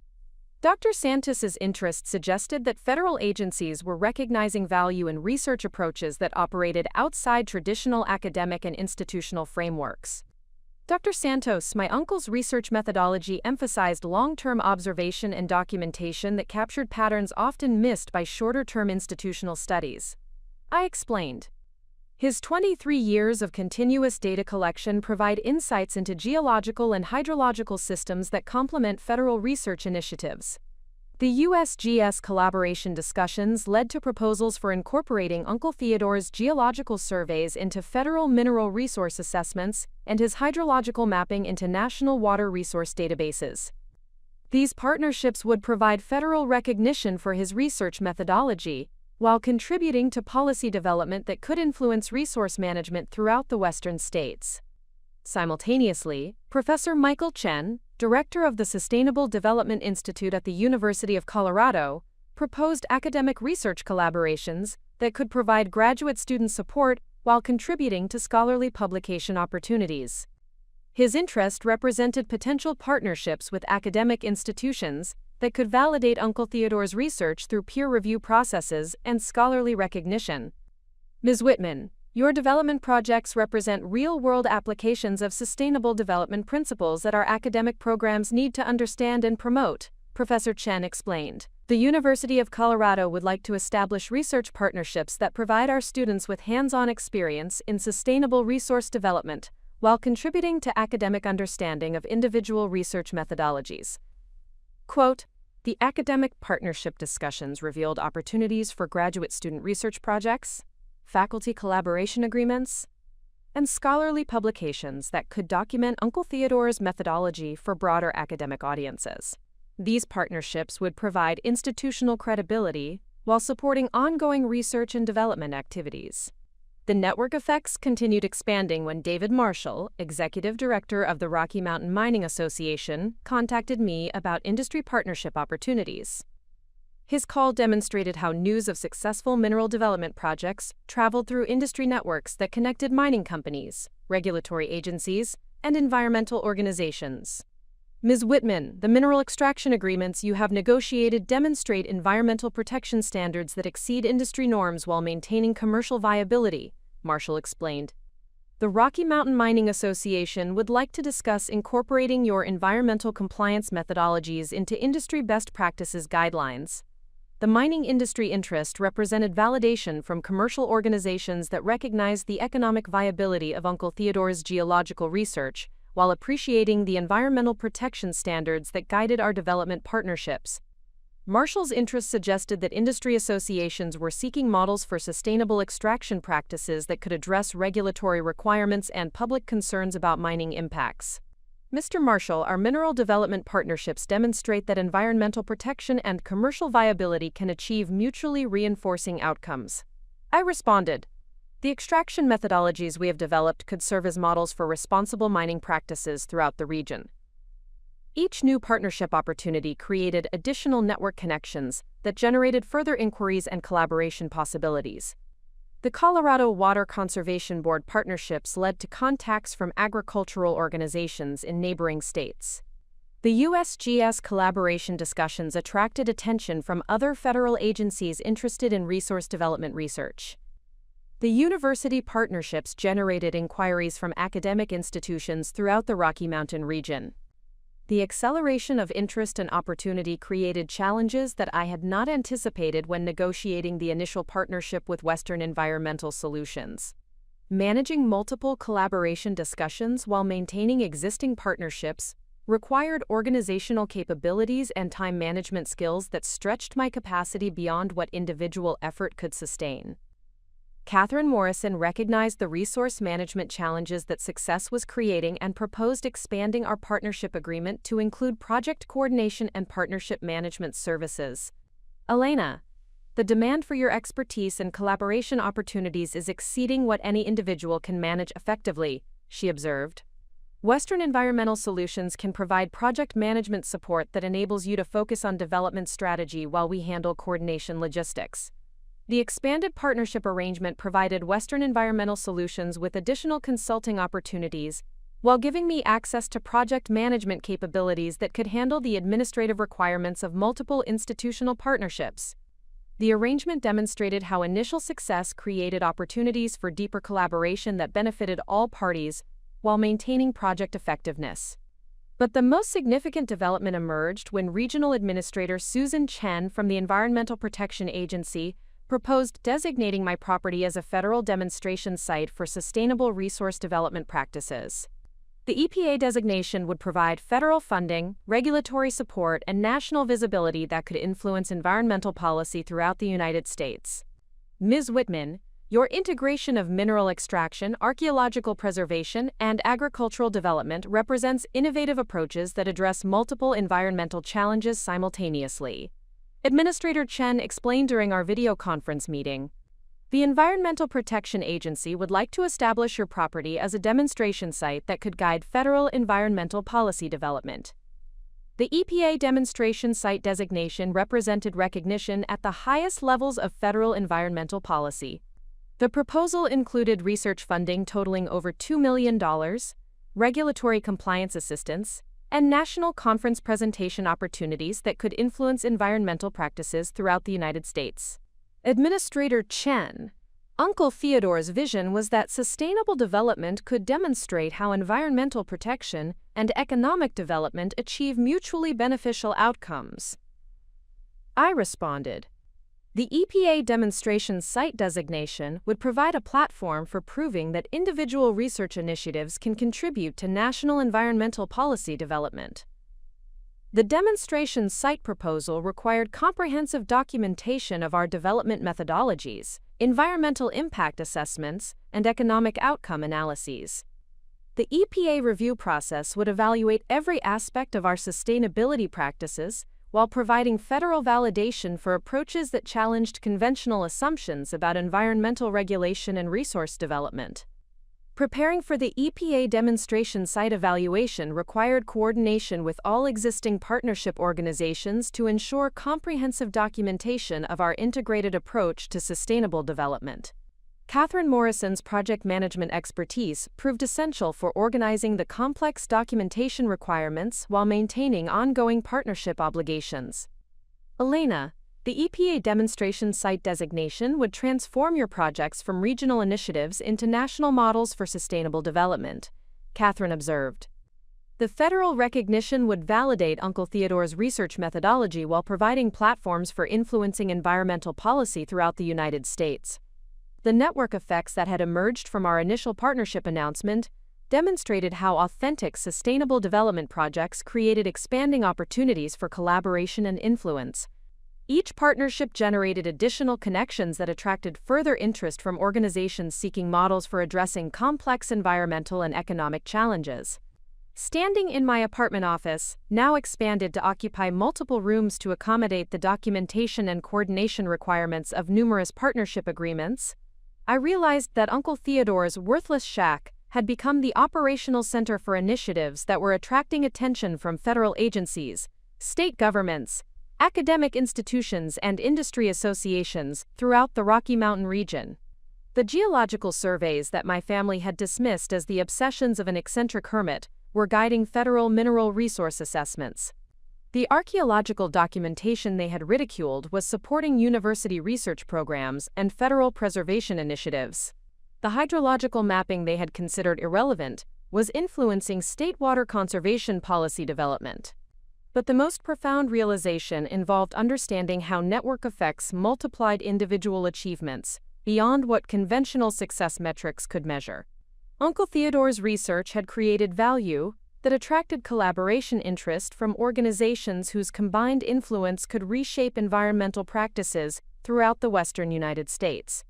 Dr. Santos's interest suggested that federal agencies were recognizing value in research approaches that operated outside traditional academic and institutional frameworks. Dr. Santos, my uncle's research methodology emphasized long-term observation and documentation that captured patterns often missed by shorter-term institutional studies. I explained. His 23 years of continuous data collection provide insights into geological and hydrological systems that complement federal research initiatives. The USGS collaboration discussions led to proposals for incorporating Uncle Theodore's geological surveys into federal mineral resource assessments and his hydrological mapping into national water resource databases. These partnerships would provide federal recognition for his research methodology, while contributing to policy development that could influence resource management throughout the western states. Simultaneously, Professor Michael Chen, director of the Sustainable Development Institute at the University of Colorado, proposed academic research collaborations that could provide graduate student support while contributing to scholarly publication opportunities. His interest represented potential partnerships with academic institutions that could validate Uncle Theodore's research through peer review processes and scholarly recognition. Ms. Whitman, your development projects represent real-world applications of sustainable development principles that our academic programs need to understand and promote, Professor Chen explained. The University of Colorado would like to establish research partnerships that provide our students with hands-on experience in sustainable resource development, while contributing to academic understanding of individual research methodologies. Quote, the academic partnership discussions revealed opportunities for graduate student research projects, faculty collaboration agreements, and scholarly publications that could document Uncle Theodore's methodology for broader academic audiences. These partnerships would provide institutional credibility while supporting ongoing research and development activities. The network effects continued expanding when David Marshall, executive director of the Rocky Mountain Mining Association, contacted me about industry partnership opportunities. His call demonstrated how news of successful mineral development projects traveled through industry networks that connected mining companies, regulatory agencies, and environmental organizations. Ms. Whitman, the mineral extraction agreements you have negotiated demonstrate environmental protection standards that exceed industry norms while maintaining commercial viability, Marshall explained. The Rocky Mountain Mining Association would like to discuss incorporating your environmental compliance methodologies into industry best practices guidelines. The mining industry interest represented validation from commercial organizations that recognize the economic viability of Uncle Theodore's geological research, while appreciating the environmental protection standards that guided our development partnerships. Marshall's interest suggested that industry associations were seeking models for sustainable extraction practices that could address regulatory requirements and public concerns about mining impacts. Mr. Marshall, our mineral development partnerships demonstrate that environmental protection and commercial viability can achieve mutually reinforcing outcomes. I responded. The extraction methodologies we have developed could serve as models for responsible mining practices throughout the region. Each new partnership opportunity created additional network connections that generated further inquiries and collaboration possibilities. The Colorado Water Conservation Board partnerships led to contacts from agricultural organizations in neighboring states. The USGS collaboration discussions attracted attention from other federal agencies interested in resource development research. The university partnerships generated inquiries from academic institutions throughout the Rocky Mountain region. The acceleration of interest and opportunity created challenges that I had not anticipated when negotiating the initial partnership with Western Environmental Solutions. Managing multiple collaboration discussions while maintaining existing partnerships required organizational capabilities and time management skills that stretched my capacity beyond what individual effort could sustain. Catherine Morrison recognized the resource management challenges that success was creating and proposed expanding our partnership agreement to include project coordination and partnership management services. Elena, the demand for your expertise and collaboration opportunities is exceeding what any individual can manage effectively, she observed. Western Environmental Solutions can provide project management support that enables you to focus on development strategy while we handle coordination logistics. The expanded partnership arrangement provided Western Environmental Solutions with additional consulting opportunities, while giving me access to project management capabilities that could handle the administrative requirements of multiple institutional partnerships. The arrangement demonstrated how initial success created opportunities for deeper collaboration that benefited all parties, while maintaining project effectiveness. But the most significant development emerged when Regional Administrator Susan Chen from the Environmental Protection Agency proposed designating my property as a federal demonstration site for sustainable resource development practices. The EPA designation would provide federal funding, regulatory support, and national visibility that could influence environmental policy throughout the United States. Ms. Whitman, your integration of mineral extraction, archaeological preservation, and agricultural development represents innovative approaches that address multiple environmental challenges simultaneously. Administrator Chen explained during our video conference meeting. The Environmental Protection Agency would like to establish your property as a demonstration site that could guide federal environmental policy development. The EPA demonstration site designation represented recognition at the highest levels of federal environmental policy. The proposal included research funding totaling over $2 million, regulatory compliance assistance, and national conference presentation opportunities that could influence environmental practices throughout the United States. Administrator Chen, Uncle Theodore's vision was that sustainable development could demonstrate how environmental protection and economic development achieve mutually beneficial outcomes. I responded, the EPA demonstration site designation would provide a platform for proving that individual research initiatives can contribute to national environmental policy development. The demonstration site proposal required comprehensive documentation of our development methodologies, environmental impact assessments, and economic outcome analyses. The EPA review process would evaluate every aspect of our sustainability practices while providing federal validation for approaches that challenged conventional assumptions about environmental regulation and resource development. Preparing for the EPA demonstration site evaluation required coordination with all existing partnership organizations to ensure comprehensive documentation of our integrated approach to sustainable development. Catherine Morrison's project management expertise proved essential for organizing the complex documentation requirements while maintaining ongoing partnership obligations. Elena, the EPA demonstration site designation would transform your projects from regional initiatives into national models for sustainable development, Catherine observed. The federal recognition would validate Uncle Theodore's research methodology while providing platforms for influencing environmental policy throughout the United States. The network effects that had emerged from our initial partnership announcement demonstrated how authentic sustainable development projects created expanding opportunities for collaboration and influence. Each partnership generated additional connections that attracted further interest from organizations seeking models for addressing complex environmental and economic challenges. Standing in my apartment office, now expanded to occupy multiple rooms to accommodate the documentation and coordination requirements of numerous partnership agreements, I realized that Uncle Theodore's worthless shack had become the operational center for initiatives that were attracting attention from federal agencies, state governments, academic institutions, and industry associations throughout the Rocky Mountain region. The geological surveys that my family had dismissed as the obsessions of an eccentric hermit were guiding federal mineral resource assessments. The archaeological documentation they had ridiculed was supporting university research programs and federal preservation initiatives. The hydrological mapping they had considered irrelevant was influencing state water conservation policy development. But the most profound realization involved understanding how network effects multiplied individual achievements beyond what conventional success metrics could measure. Uncle Theodore's research had created value that attracted collaboration interest from organizations whose combined influence could reshape environmental practices throughout the western United States.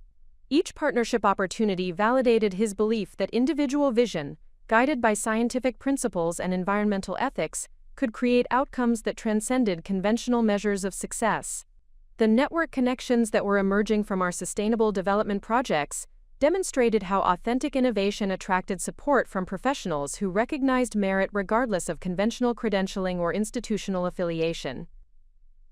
Each partnership opportunity validated his belief that individual vision, guided by scientific principles and environmental ethics, could create outcomes that transcended conventional measures of success. The network connections that were emerging from our sustainable development projects demonstrated how authentic innovation attracted support from professionals who recognized merit regardless of conventional credentialing or institutional affiliation.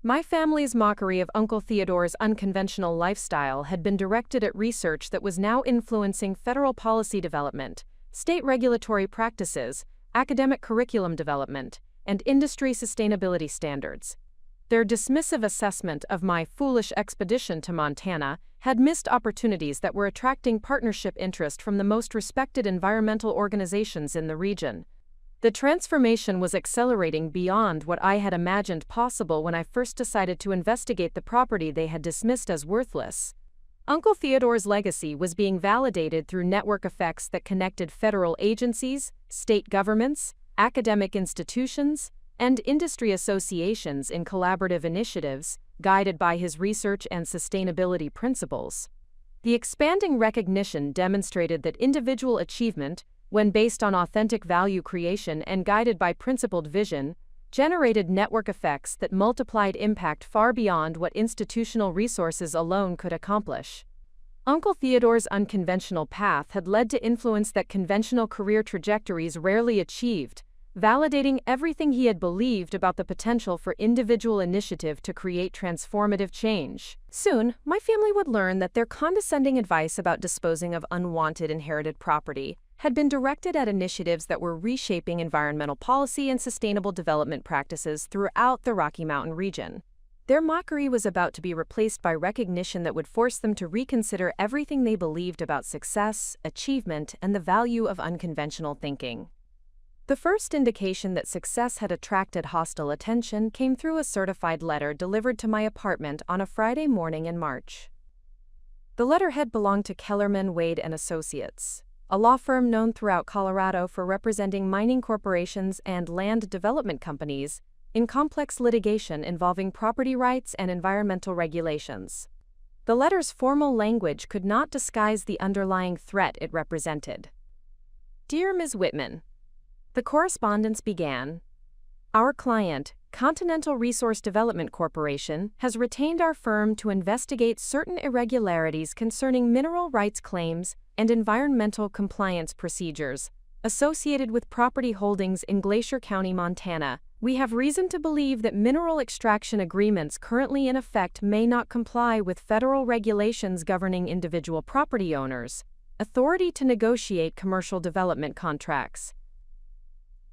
My family's mockery of Uncle Theodore's unconventional lifestyle had been directed at research that was now influencing federal policy development, state regulatory practices, academic curriculum development, and industry sustainability standards. Their dismissive assessment of my foolish expedition to Montana had missed opportunities that were attracting partnership interest from the most respected environmental organizations in the region. The transformation was accelerating beyond what I had imagined possible when I first decided to investigate the property they had dismissed as worthless. Uncle Theodore's legacy was being validated through network effects that connected federal agencies, state governments, academic institutions, and industry associations in collaborative initiatives, guided by his research and sustainability principles. The expanding recognition demonstrated that individual achievement, when based on authentic value creation and guided by principled vision, generated network effects that multiplied impact far beyond what institutional resources alone could accomplish. Uncle Theodore's unconventional path had led to influence that conventional career trajectories rarely achieved, validating everything he had believed about the potential for individual initiative to create transformative change. Soon, my family would learn that their condescending advice about disposing of unwanted inherited property had been directed at initiatives that were reshaping environmental policy and sustainable development practices throughout the Rocky Mountain region. Their mockery was about to be replaced by recognition that would force them to reconsider everything they believed about success, achievement, and the value of unconventional thinking. The first indication that success had attracted hostile attention came through a certified letter delivered to my apartment on a Friday morning in March. The letterhead belonged to Kellerman, Wade & Associates, a law firm known throughout Colorado for representing mining corporations and land development companies in complex litigation involving property rights and environmental regulations. The letter's formal language could not disguise the underlying threat it represented. Dear Ms. Whitman, the correspondence began. Our client, Continental Resource Development Corporation, has retained our firm to investigate certain irregularities concerning mineral rights claims and environmental compliance procedures associated with property holdings in Glacier County, Montana. We have reason to believe that mineral extraction agreements currently in effect may not comply with federal regulations governing individual property owners' authority to negotiate commercial development contracts.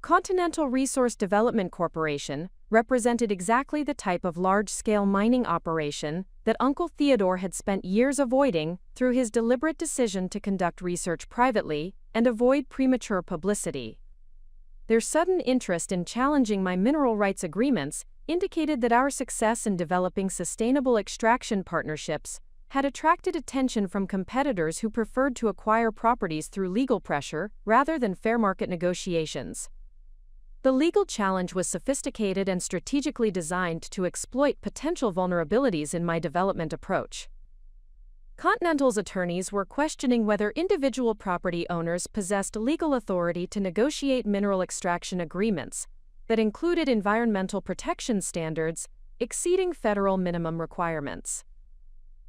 Continental Resource Development Corporation represented exactly the type of large-scale mining operation that Uncle Theodore had spent years avoiding through his deliberate decision to conduct research privately and avoid premature publicity. Their sudden interest in challenging my mineral rights agreements indicated that our success in developing sustainable extraction partnerships had attracted attention from competitors who preferred to acquire properties through legal pressure rather than fair market negotiations. The legal challenge was sophisticated and strategically designed to exploit potential vulnerabilities in my development approach. Continental's attorneys were questioning whether individual property owners possessed legal authority to negotiate mineral extraction agreements that included environmental protection standards exceeding federal minimum requirements.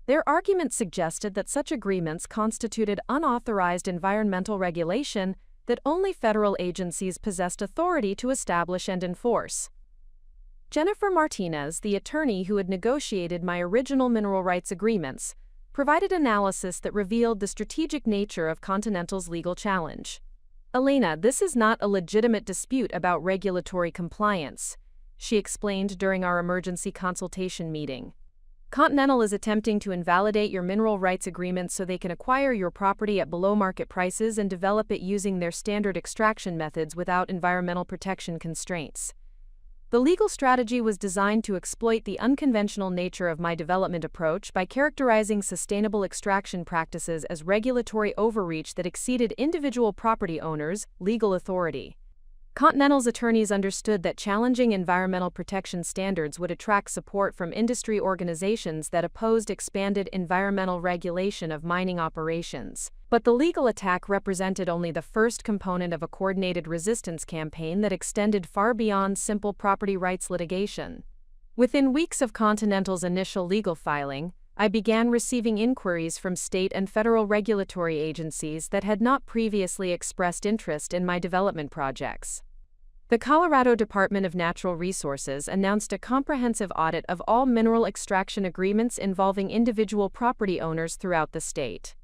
Their argument suggested that such agreements constituted unauthorized environmental regulation that only federal agencies possessed authority to establish and enforce. Jennifer Martinez, the attorney who had negotiated my original mineral rights agreements, provided analysis that revealed the strategic nature of Continental's legal challenge. Elena, this is not a legitimate dispute about regulatory compliance, she explained during our emergency consultation meeting. Continental is attempting to invalidate your mineral rights agreements so they can acquire your property at below-market prices and develop it using their standard extraction methods without environmental protection constraints. The legal strategy was designed to exploit the unconventional nature of my development approach by characterizing sustainable extraction practices as regulatory overreach that exceeded individual property owners' legal authority. Continental's attorneys understood that challenging environmental protection standards would attract support from industry organizations that opposed expanded environmental regulation of mining operations. But the legal attack represented only the first component of a coordinated resistance campaign that extended far beyond simple property rights litigation. Within weeks of Continental's initial legal filing, I began receiving inquiries from state and federal regulatory agencies that had not previously expressed interest in my development projects. The Colorado Department of Natural Resources announced a comprehensive audit of all mineral extraction agreements involving individual property owners throughout the state.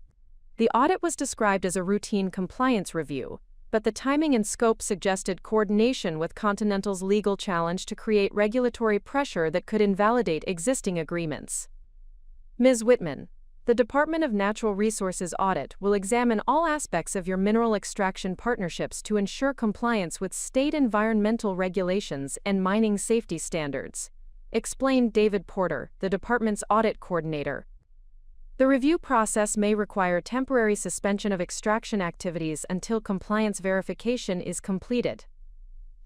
The audit was described as a routine compliance review, but the timing and scope suggested coordination with Continental's legal challenge to create regulatory pressure that could invalidate existing agreements. Ms. Whitman, the Department of Natural Resources audit will examine all aspects of your mineral extraction partnerships to ensure compliance with state environmental regulations and mining safety standards, explained David Porter, the department's audit coordinator. The review process may require temporary suspension of extraction activities until compliance verification is completed.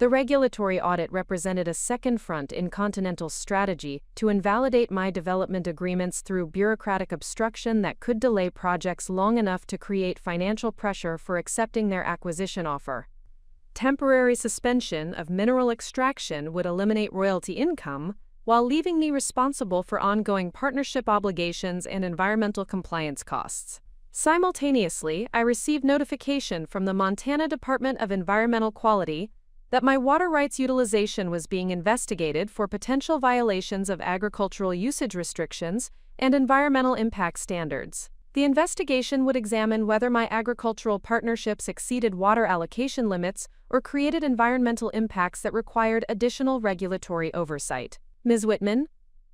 The regulatory audit represented a second front in Continental's strategy to invalidate my development agreements through bureaucratic obstruction that could delay projects long enough to create financial pressure for accepting their acquisition offer. Temporary suspension of mineral extraction would eliminate royalty income, while leaving me responsible for ongoing partnership obligations and environmental compliance costs. Simultaneously, I received notification from the Montana Department of Environmental Quality that my water rights utilization was being investigated for potential violations of agricultural usage restrictions and environmental impact standards. The investigation would examine whether my agricultural partnerships exceeded water allocation limits or created environmental impacts that required additional regulatory oversight. Ms. Whitman,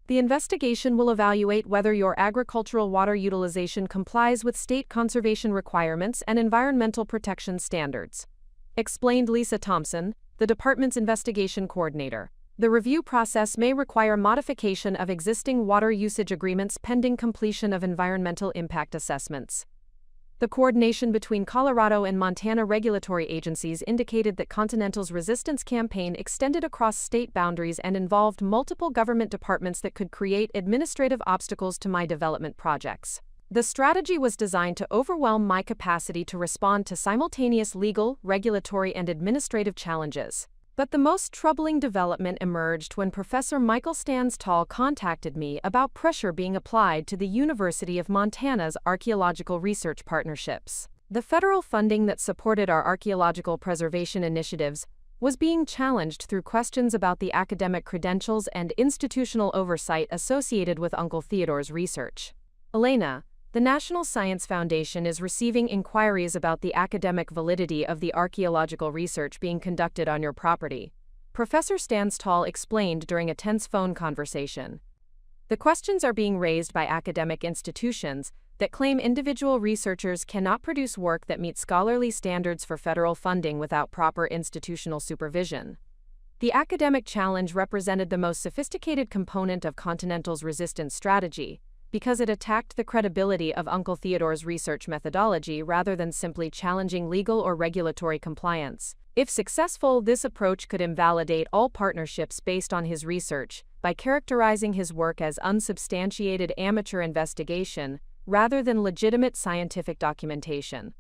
the investigation will evaluate whether your agricultural water utilization complies with state conservation requirements and environmental protection standards, explained Lisa Thompson, the department's investigation coordinator. The review process may require modification of existing water usage agreements pending completion of environmental impact assessments. The coordination between Colorado and Montana regulatory agencies indicated that Continental's resistance campaign extended across state boundaries and involved multiple government departments that could create administrative obstacles to my development projects. The strategy was designed to overwhelm my capacity to respond to simultaneous legal, regulatory, and administrative challenges. But the most troubling development emerged when Professor Michael Stanstall contacted me about pressure being applied to the University of Montana's archaeological research partnerships. The federal funding that supported our archaeological preservation initiatives was being challenged through questions about the academic credentials and institutional oversight associated with Uncle Theodore's research. Elena, the National Science Foundation is receiving inquiries about the academic validity of the archaeological research being conducted on your property, Professor Stanstall explained during a tense phone conversation. The questions are being raised by academic institutions that claim individual researchers cannot produce work that meets scholarly standards for federal funding without proper institutional supervision. The academic challenge represented the most sophisticated component of Continental's resistance strategy, because it attacked the credibility of Uncle Theodore's research methodology rather than simply challenging legal or regulatory compliance. If successful, this approach could invalidate all partnerships based on his research by characterizing his work as unsubstantiated amateur investigation rather than legitimate scientific documentation.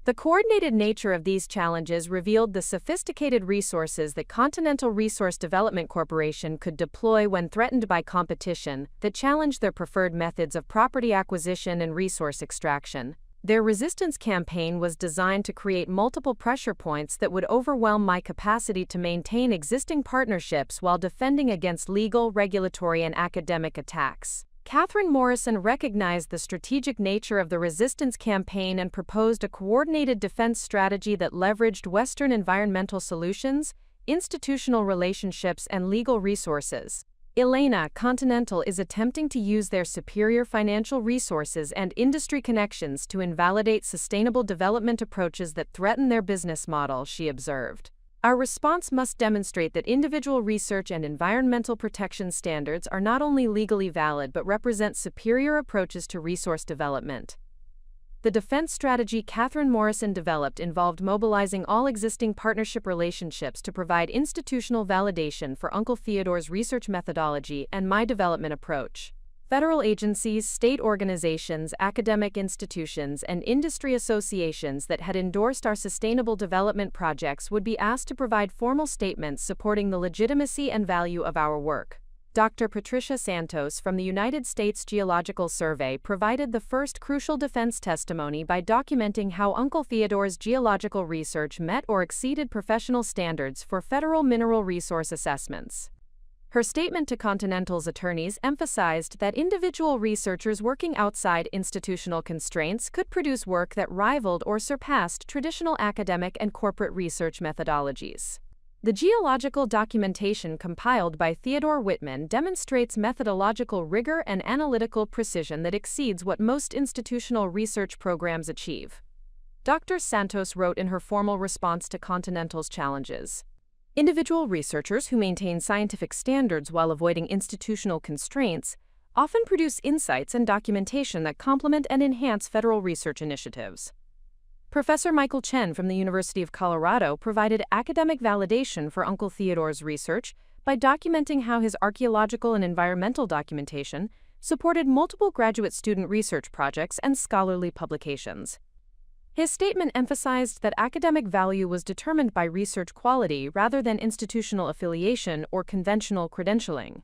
The coordinated nature of these challenges revealed the sophisticated resources that Continental Resource Development Corporation could deploy when threatened by competition that challenged their preferred methods of property acquisition and resource extraction. Their resistance campaign was designed to create multiple pressure points that would overwhelm my capacity to maintain existing partnerships while defending against legal, regulatory, and academic attacks. Catherine Morrison recognized the strategic nature of the resistance campaign and proposed a coordinated defense strategy that leveraged Western environmental solutions, institutional relationships, and legal resources. Elena, Continental is attempting to use their superior financial resources and industry connections to invalidate sustainable development approaches that threaten their business model, she observed. Our response must demonstrate that individual research and environmental protection standards are not only legally valid but represent superior approaches to resource development. The defense strategy Catherine Morrison developed involved mobilizing all existing partnership relationships to provide institutional validation for Uncle Theodore's research methodology and my development approach. Federal agencies, state organizations, academic institutions, and industry associations that had endorsed our sustainable development projects would be asked to provide formal statements supporting the legitimacy and value of our work. Dr. Patricia Santos from the United States Geological Survey provided the first crucial defense testimony by documenting how Uncle Theodore's geological research met or exceeded professional standards for federal mineral resource assessments. Her statement to Continental's attorneys emphasized that individual researchers working outside institutional constraints could produce work that rivaled or surpassed traditional academic and corporate research methodologies. The geological documentation compiled by Theodore Whitman demonstrates methodological rigor and analytical precision that exceeds what most institutional research programs achieve. Dr. Santos wrote in her formal response to Continental's challenges. Individual researchers who maintain scientific standards while avoiding institutional constraints often produce insights and documentation that complement and enhance federal research initiatives. Professor Michael Chen from the University of Colorado provided academic validation for Uncle Theodore's research by documenting how his archaeological and environmental documentation supported multiple graduate student research projects and scholarly publications. His statement emphasized that academic value was determined by research quality rather than institutional affiliation or conventional credentialing.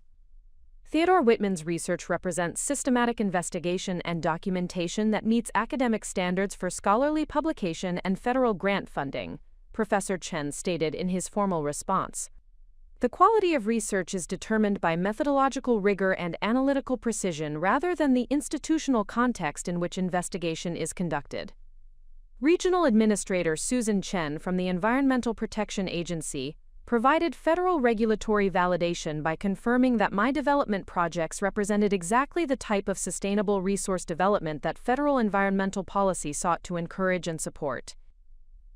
Theodore Whitman's research represents systematic investigation and documentation that meets academic standards for scholarly publication and federal grant funding, Professor Chen stated in his formal response. The quality of research is determined by methodological rigor and analytical precision rather than the institutional context in which investigation is conducted. Regional Administrator Susan Chen from the Environmental Protection Agency provided federal regulatory validation by confirming that my development projects represented exactly the type of sustainable resource development that federal environmental policy sought to encourage and support.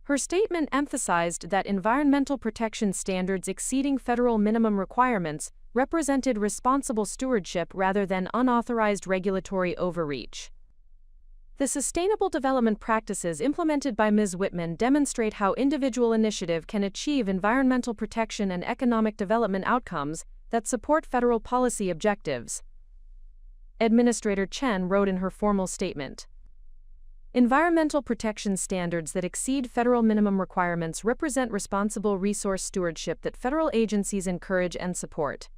Her statement emphasized that environmental protection standards exceeding federal minimum requirements represented responsible stewardship rather than unauthorized regulatory overreach. The sustainable development practices implemented by Ms. Whitman demonstrate how individual initiative can achieve environmental protection and economic development outcomes that support federal policy objectives. Administrator Chen wrote in her formal statement, "Environmental protection standards that exceed federal minimum requirements represent responsible resource stewardship that federal agencies encourage and support."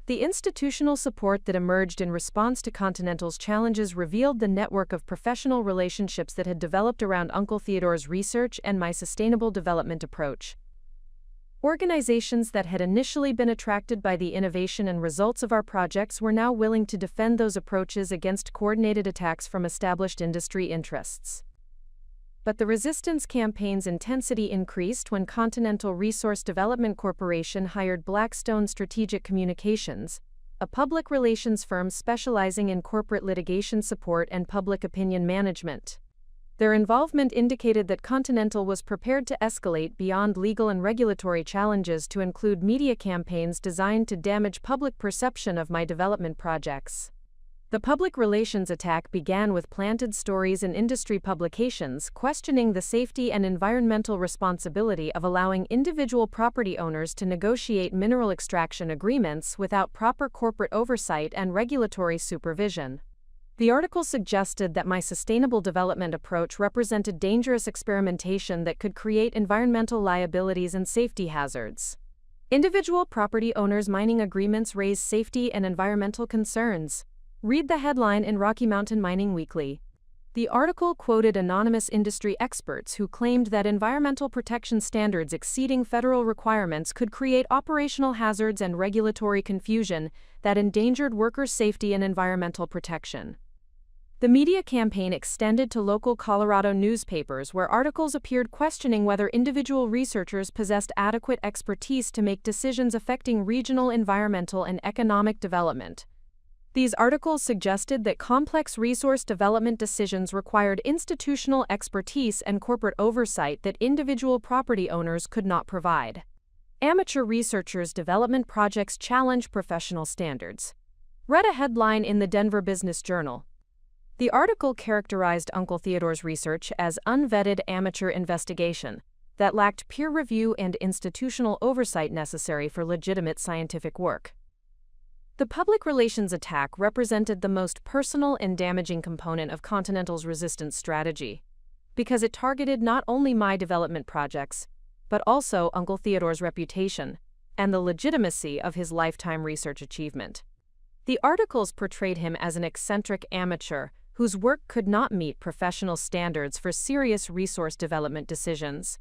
The institutional support that emerged in response to Continental's challenges revealed the network of professional relationships that had developed around Uncle Theodore's research and my sustainable development approach. Organizations that had initially been attracted by the innovation and results of our projects were now willing to defend those approaches against coordinated attacks from established industry interests. But the resistance campaign's intensity increased when Continental Resource Development Corporation hired Blackstone Strategic Communications, a public relations firm specializing in corporate litigation support and public opinion management. Their involvement indicated that Continental was prepared to escalate beyond legal and regulatory challenges to include media campaigns designed to damage public perception of my development projects. The public relations attack began with planted stories in industry publications questioning the safety and environmental responsibility of allowing individual property owners to negotiate mineral extraction agreements without proper corporate oversight and regulatory supervision. The article suggested that my sustainable development approach represented dangerous experimentation that could create environmental liabilities and safety hazards. Individual property owners' mining agreements raise safety and environmental concerns. Read the headline in Rocky Mountain Mining Weekly. The article quoted anonymous industry experts who claimed that environmental protection standards exceeding federal requirements could create operational hazards and regulatory confusion that endangered workers' safety and environmental protection. The media campaign extended to local Colorado newspapers where articles appeared questioning whether individual researchers possessed adequate expertise to make decisions affecting regional environmental and economic development. These articles suggested that complex resource development decisions required institutional expertise and corporate oversight that individual property owners could not provide. Amateur researchers' development projects challenge professional standards. Read a headline in the Denver Business Journal. The article characterized Uncle Theodore's research as unvetted amateur investigation that lacked peer review and institutional oversight necessary for legitimate scientific work. The public relations attack represented the most personal and damaging component of Continental's resistance strategy, because it targeted not only my development projects, but also Uncle Theodore's reputation and the legitimacy of his lifetime research achievement. The articles portrayed him as an eccentric amateur whose work could not meet professional standards for serious resource development decisions.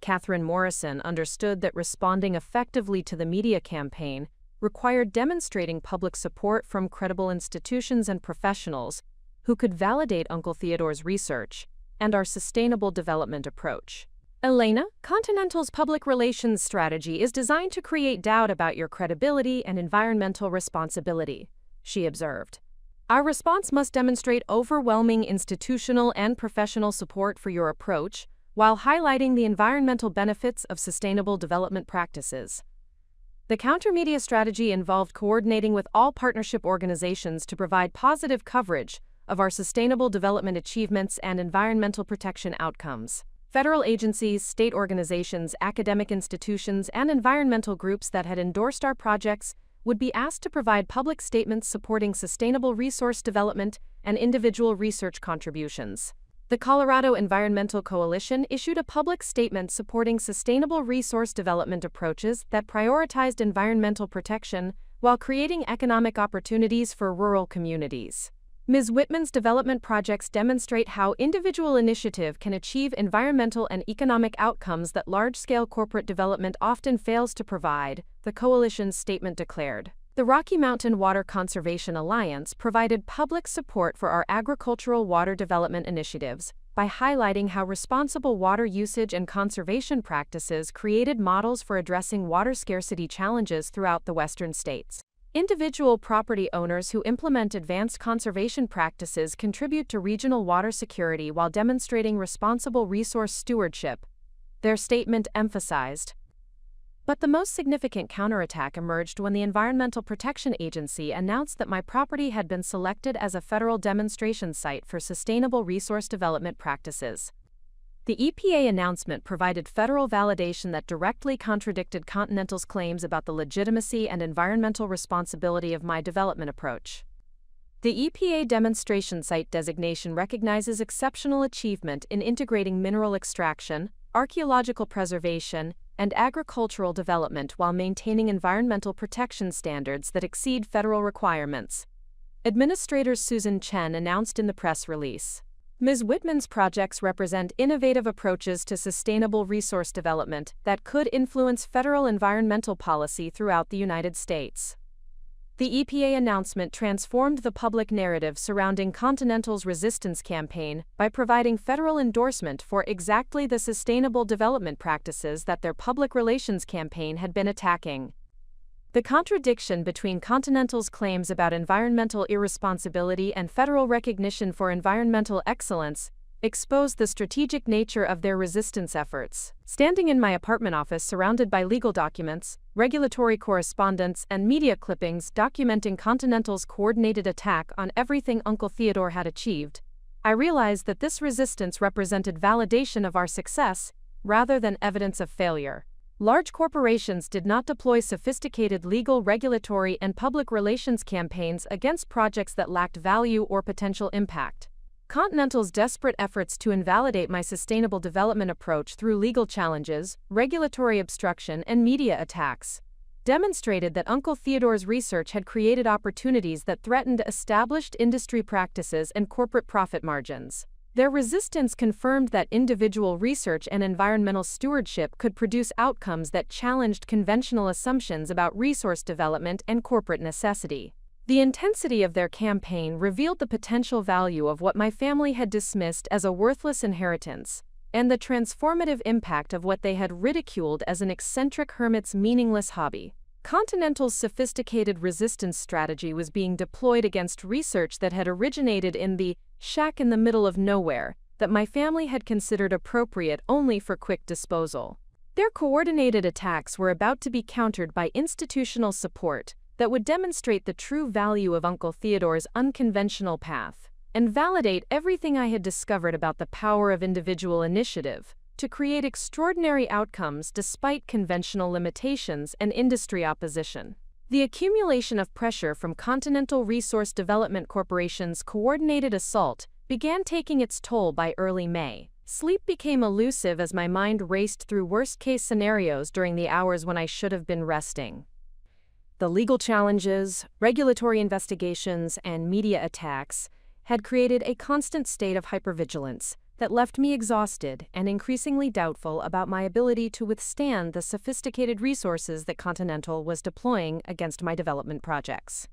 Catherine Morrison understood that responding effectively to the media campaign required demonstrating public support from credible institutions and professionals who could validate Uncle Theodore's research and our sustainable development approach. Elena, Continental's public relations strategy is designed to create doubt about your credibility and environmental responsibility, she observed. Our response must demonstrate overwhelming institutional and professional support for your approach, while highlighting the environmental benefits of sustainable development practices. The counter-media strategy involved coordinating with all partnership organizations to provide positive coverage of our sustainable development achievements and environmental protection outcomes. Federal agencies, state organizations, academic institutions, and environmental groups that had endorsed our projects would be asked to provide public statements supporting sustainable resource development and individual research contributions. The Colorado Environmental Coalition issued a public statement supporting sustainable resource development approaches that prioritized environmental protection while creating economic opportunities for rural communities. Ms. Whitman's development projects demonstrate how individual initiative can achieve environmental and economic outcomes that large-scale corporate development often fails to provide, the coalition's statement declared. The Rocky Mountain Water Conservation Alliance provided public support for our agricultural water development initiatives by highlighting how responsible water usage and conservation practices created models for addressing water scarcity challenges throughout the western states. Individual property owners who implement advanced conservation practices contribute to regional water security while demonstrating responsible resource stewardship, their statement emphasized. But the most significant counterattack emerged when the Environmental Protection Agency announced that my property had been selected as a federal demonstration site for sustainable resource development practices. The EPA announcement provided federal validation that directly contradicted Continental's claims about the legitimacy and environmental responsibility of my development approach. The EPA demonstration site designation recognizes exceptional achievement in integrating mineral extraction, archaeological preservation, and agricultural development while maintaining environmental protection standards that exceed federal requirements. Administrator Susan Chen announced in the press release. Ms. Whitman's projects represent innovative approaches to sustainable resource development that could influence federal environmental policy throughout the United States. The EPA announcement transformed the public narrative surrounding Continental's resistance campaign by providing federal endorsement for exactly the sustainable development practices that their public relations campaign had been attacking. The contradiction between Continental's claims about environmental irresponsibility and federal recognition for environmental excellence exposed the strategic nature of their resistance efforts. Standing in my apartment office surrounded by legal documents, regulatory correspondence, and media clippings documenting Continental's coordinated attack on everything Uncle Theodore had achieved, I realized that this resistance represented validation of our success rather than evidence of failure. Large corporations did not deploy sophisticated legal, regulatory, and public relations campaigns against projects that lacked value or potential impact. Continental's desperate efforts to invalidate my sustainable development approach through legal challenges, regulatory obstruction, and media attacks demonstrated that Uncle Theodore's research had created opportunities that threatened established industry practices and corporate profit margins. Their resistance confirmed that individual research and environmental stewardship could produce outcomes that challenged conventional assumptions about resource development and corporate necessity. The intensity of their campaign revealed the potential value of what my family had dismissed as a worthless inheritance, and the transformative impact of what they had ridiculed as an eccentric hermit's meaningless hobby. Continental's sophisticated resistance strategy was being deployed against research that had originated in the shack in the middle of nowhere that my family had considered appropriate only for quick disposal. Their coordinated attacks were about to be countered by institutional support that would demonstrate the true value of Uncle Theodore's unconventional path and validate everything I had discovered about the power of individual initiative to create extraordinary outcomes despite conventional limitations and industry opposition. The accumulation of pressure from Continental Resource Development Corporation's coordinated assault began taking its toll by early May. Sleep became elusive as my mind raced through worst-case scenarios during the hours when I should have been resting. The legal challenges, regulatory investigations, and media attacks had created a constant state of hypervigilance that left me exhausted and increasingly doubtful about my ability to withstand the sophisticated resources that Continental was deploying against my development projects.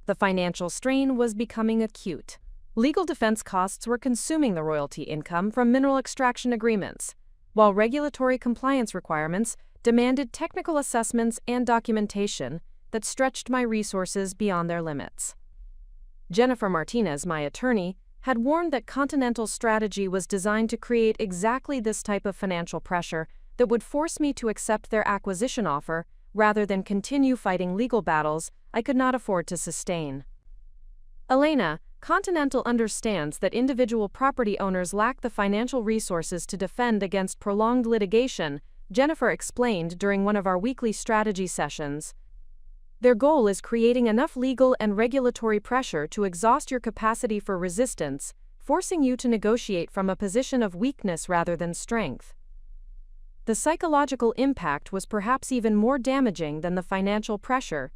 The financial strain was becoming acute. Legal defense costs were consuming the royalty income from mineral extraction agreements, while regulatory compliance requirements demanded technical assessments and documentation that stretched my resources beyond their limits. Jennifer Martinez, my attorney, had warned that Continental's strategy was designed to create exactly this type of financial pressure that would force me to accept their acquisition offer rather than continue fighting legal battles I could not afford to sustain. Elena, Continental understands that individual property owners lack the financial resources to defend against prolonged litigation, Jennifer explained during one of our weekly strategy sessions. Their goal is creating enough legal and regulatory pressure to exhaust your capacity for resistance, forcing you to negotiate from a position of weakness rather than strength. The psychological impact was perhaps even more damaging than the financial pressure.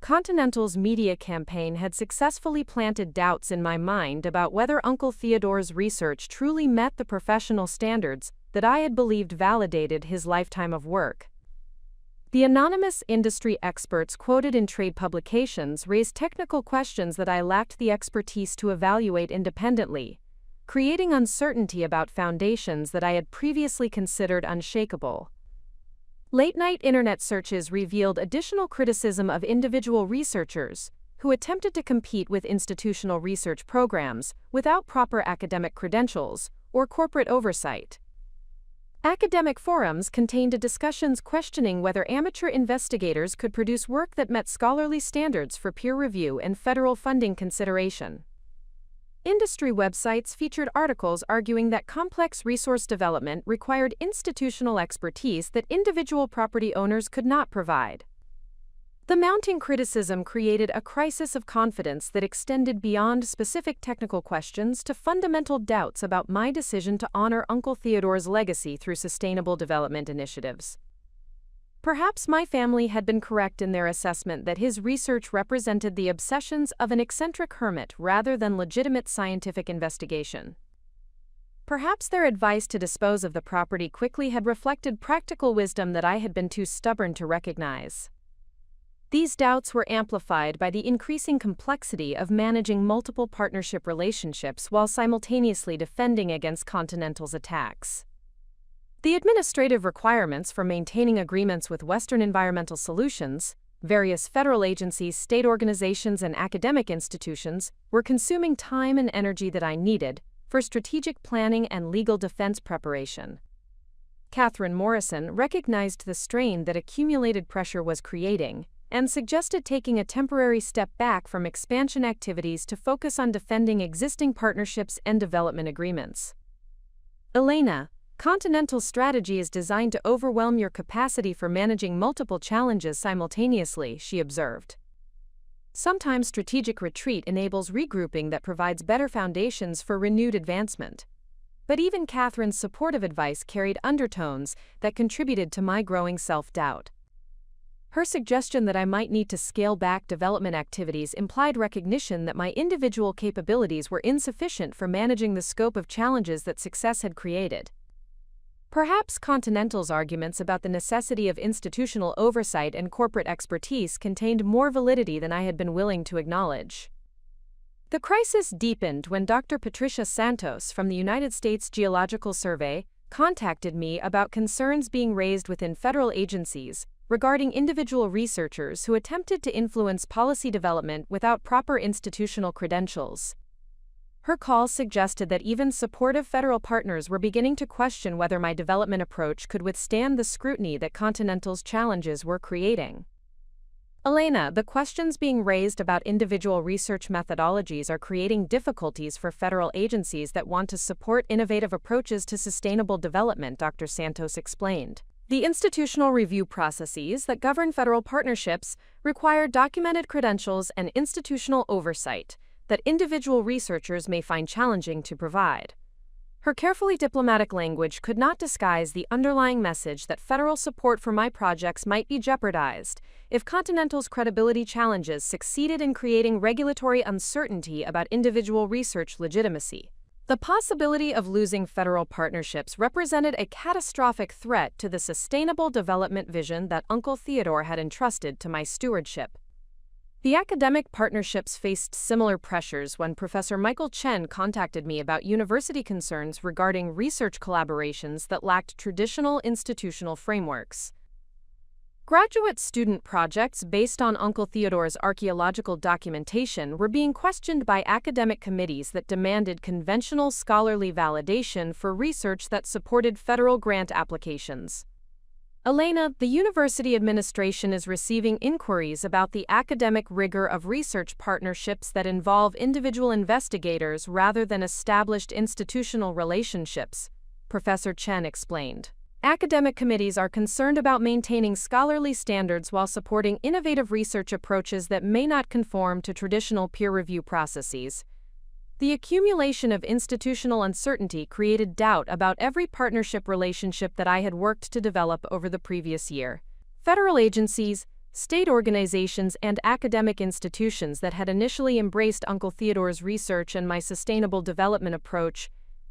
Continental's media campaign had successfully planted doubts in my mind about whether Uncle Theodore's research truly met the professional standards that I had believed validated his lifetime of work. The anonymous industry experts quoted in trade publications raised technical questions that I lacked the expertise to evaluate independently, creating uncertainty about foundations that I had previously considered unshakable. Late-night internet searches revealed additional criticism of individual researchers who attempted to compete with institutional research programs without proper academic credentials or corporate oversight. Academic forums contained discussions questioning whether amateur investigators could produce work that met scholarly standards for peer review and federal funding consideration. Industry websites featured articles arguing that complex resource development required institutional expertise that individual property owners could not provide. The mounting criticism created a crisis of confidence that extended beyond specific technical questions to fundamental doubts about my decision to honor Uncle Theodore's legacy through sustainable development initiatives. Perhaps my family had been correct in their assessment that his research represented the obsessions of an eccentric hermit rather than legitimate scientific investigation. Perhaps their advice to dispose of the property quickly had reflected practical wisdom that I had been too stubborn to recognize. These doubts were amplified by the increasing complexity of managing multiple partnership relationships while simultaneously defending against Continental's attacks. The administrative requirements for maintaining agreements with Western Environmental Solutions, various federal agencies, state organizations, and academic institutions were consuming time and energy that I needed for strategic planning and legal defense preparation. Catherine Morrison recognized the strain that accumulated pressure was creating and suggested taking a temporary step back from expansion activities to focus on defending existing partnerships and development agreements. Elena, Continental's strategy is designed to overwhelm your capacity for managing multiple challenges simultaneously, she observed. Sometimes strategic retreat enables regrouping that provides better foundations for renewed advancement. But even Catherine's supportive advice carried undertones that contributed to my growing self-doubt. Her suggestion that I might need to scale back development activities implied recognition that my individual capabilities were insufficient for managing the scope of challenges that success had created. Perhaps Continental's arguments about the necessity of institutional oversight and corporate expertise contained more validity than I had been willing to acknowledge. The crisis deepened when Dr. Patricia Santos from the United States Geological Survey contacted me about concerns being raised within federal agencies regarding individual researchers who attempted to influence policy development without proper institutional credentials. Her call suggested that even supportive federal partners were beginning to question whether my development approach could withstand the scrutiny that Continental's challenges were creating. Elena, the questions being raised about individual research methodologies are creating difficulties for federal agencies that want to support innovative approaches to sustainable development, Dr. Santos explained. The institutional review processes that govern federal partnerships require documented credentials and institutional oversight that individual researchers may find challenging to provide. Her carefully diplomatic language could not disguise the underlying message that federal support for my projects might be jeopardized if Continental's credibility challenges succeeded in creating regulatory uncertainty about individual research legitimacy. The possibility of losing federal partnerships represented a catastrophic threat to the sustainable development vision that Uncle Theodore had entrusted to my stewardship. The academic partnerships faced similar pressures when Professor Michael Chen contacted me about university concerns regarding research collaborations that lacked traditional institutional frameworks. Graduate student projects based on Uncle Theodore's archaeological documentation were being questioned by academic committees that demanded conventional scholarly validation for research that supported federal grant applications. Elena, the university administration is receiving inquiries about the academic rigor of research partnerships that involve individual investigators rather than established institutional relationships, Professor Chen explained. Academic committees are concerned about maintaining scholarly standards while supporting innovative research approaches that may not conform to traditional peer review processes. The accumulation of institutional uncertainty created doubt about every partnership relationship that I had worked to develop over the previous year. Federal agencies, State organizations and academic institutions that had initially embraced Uncle Theodore's research and my sustainable development approach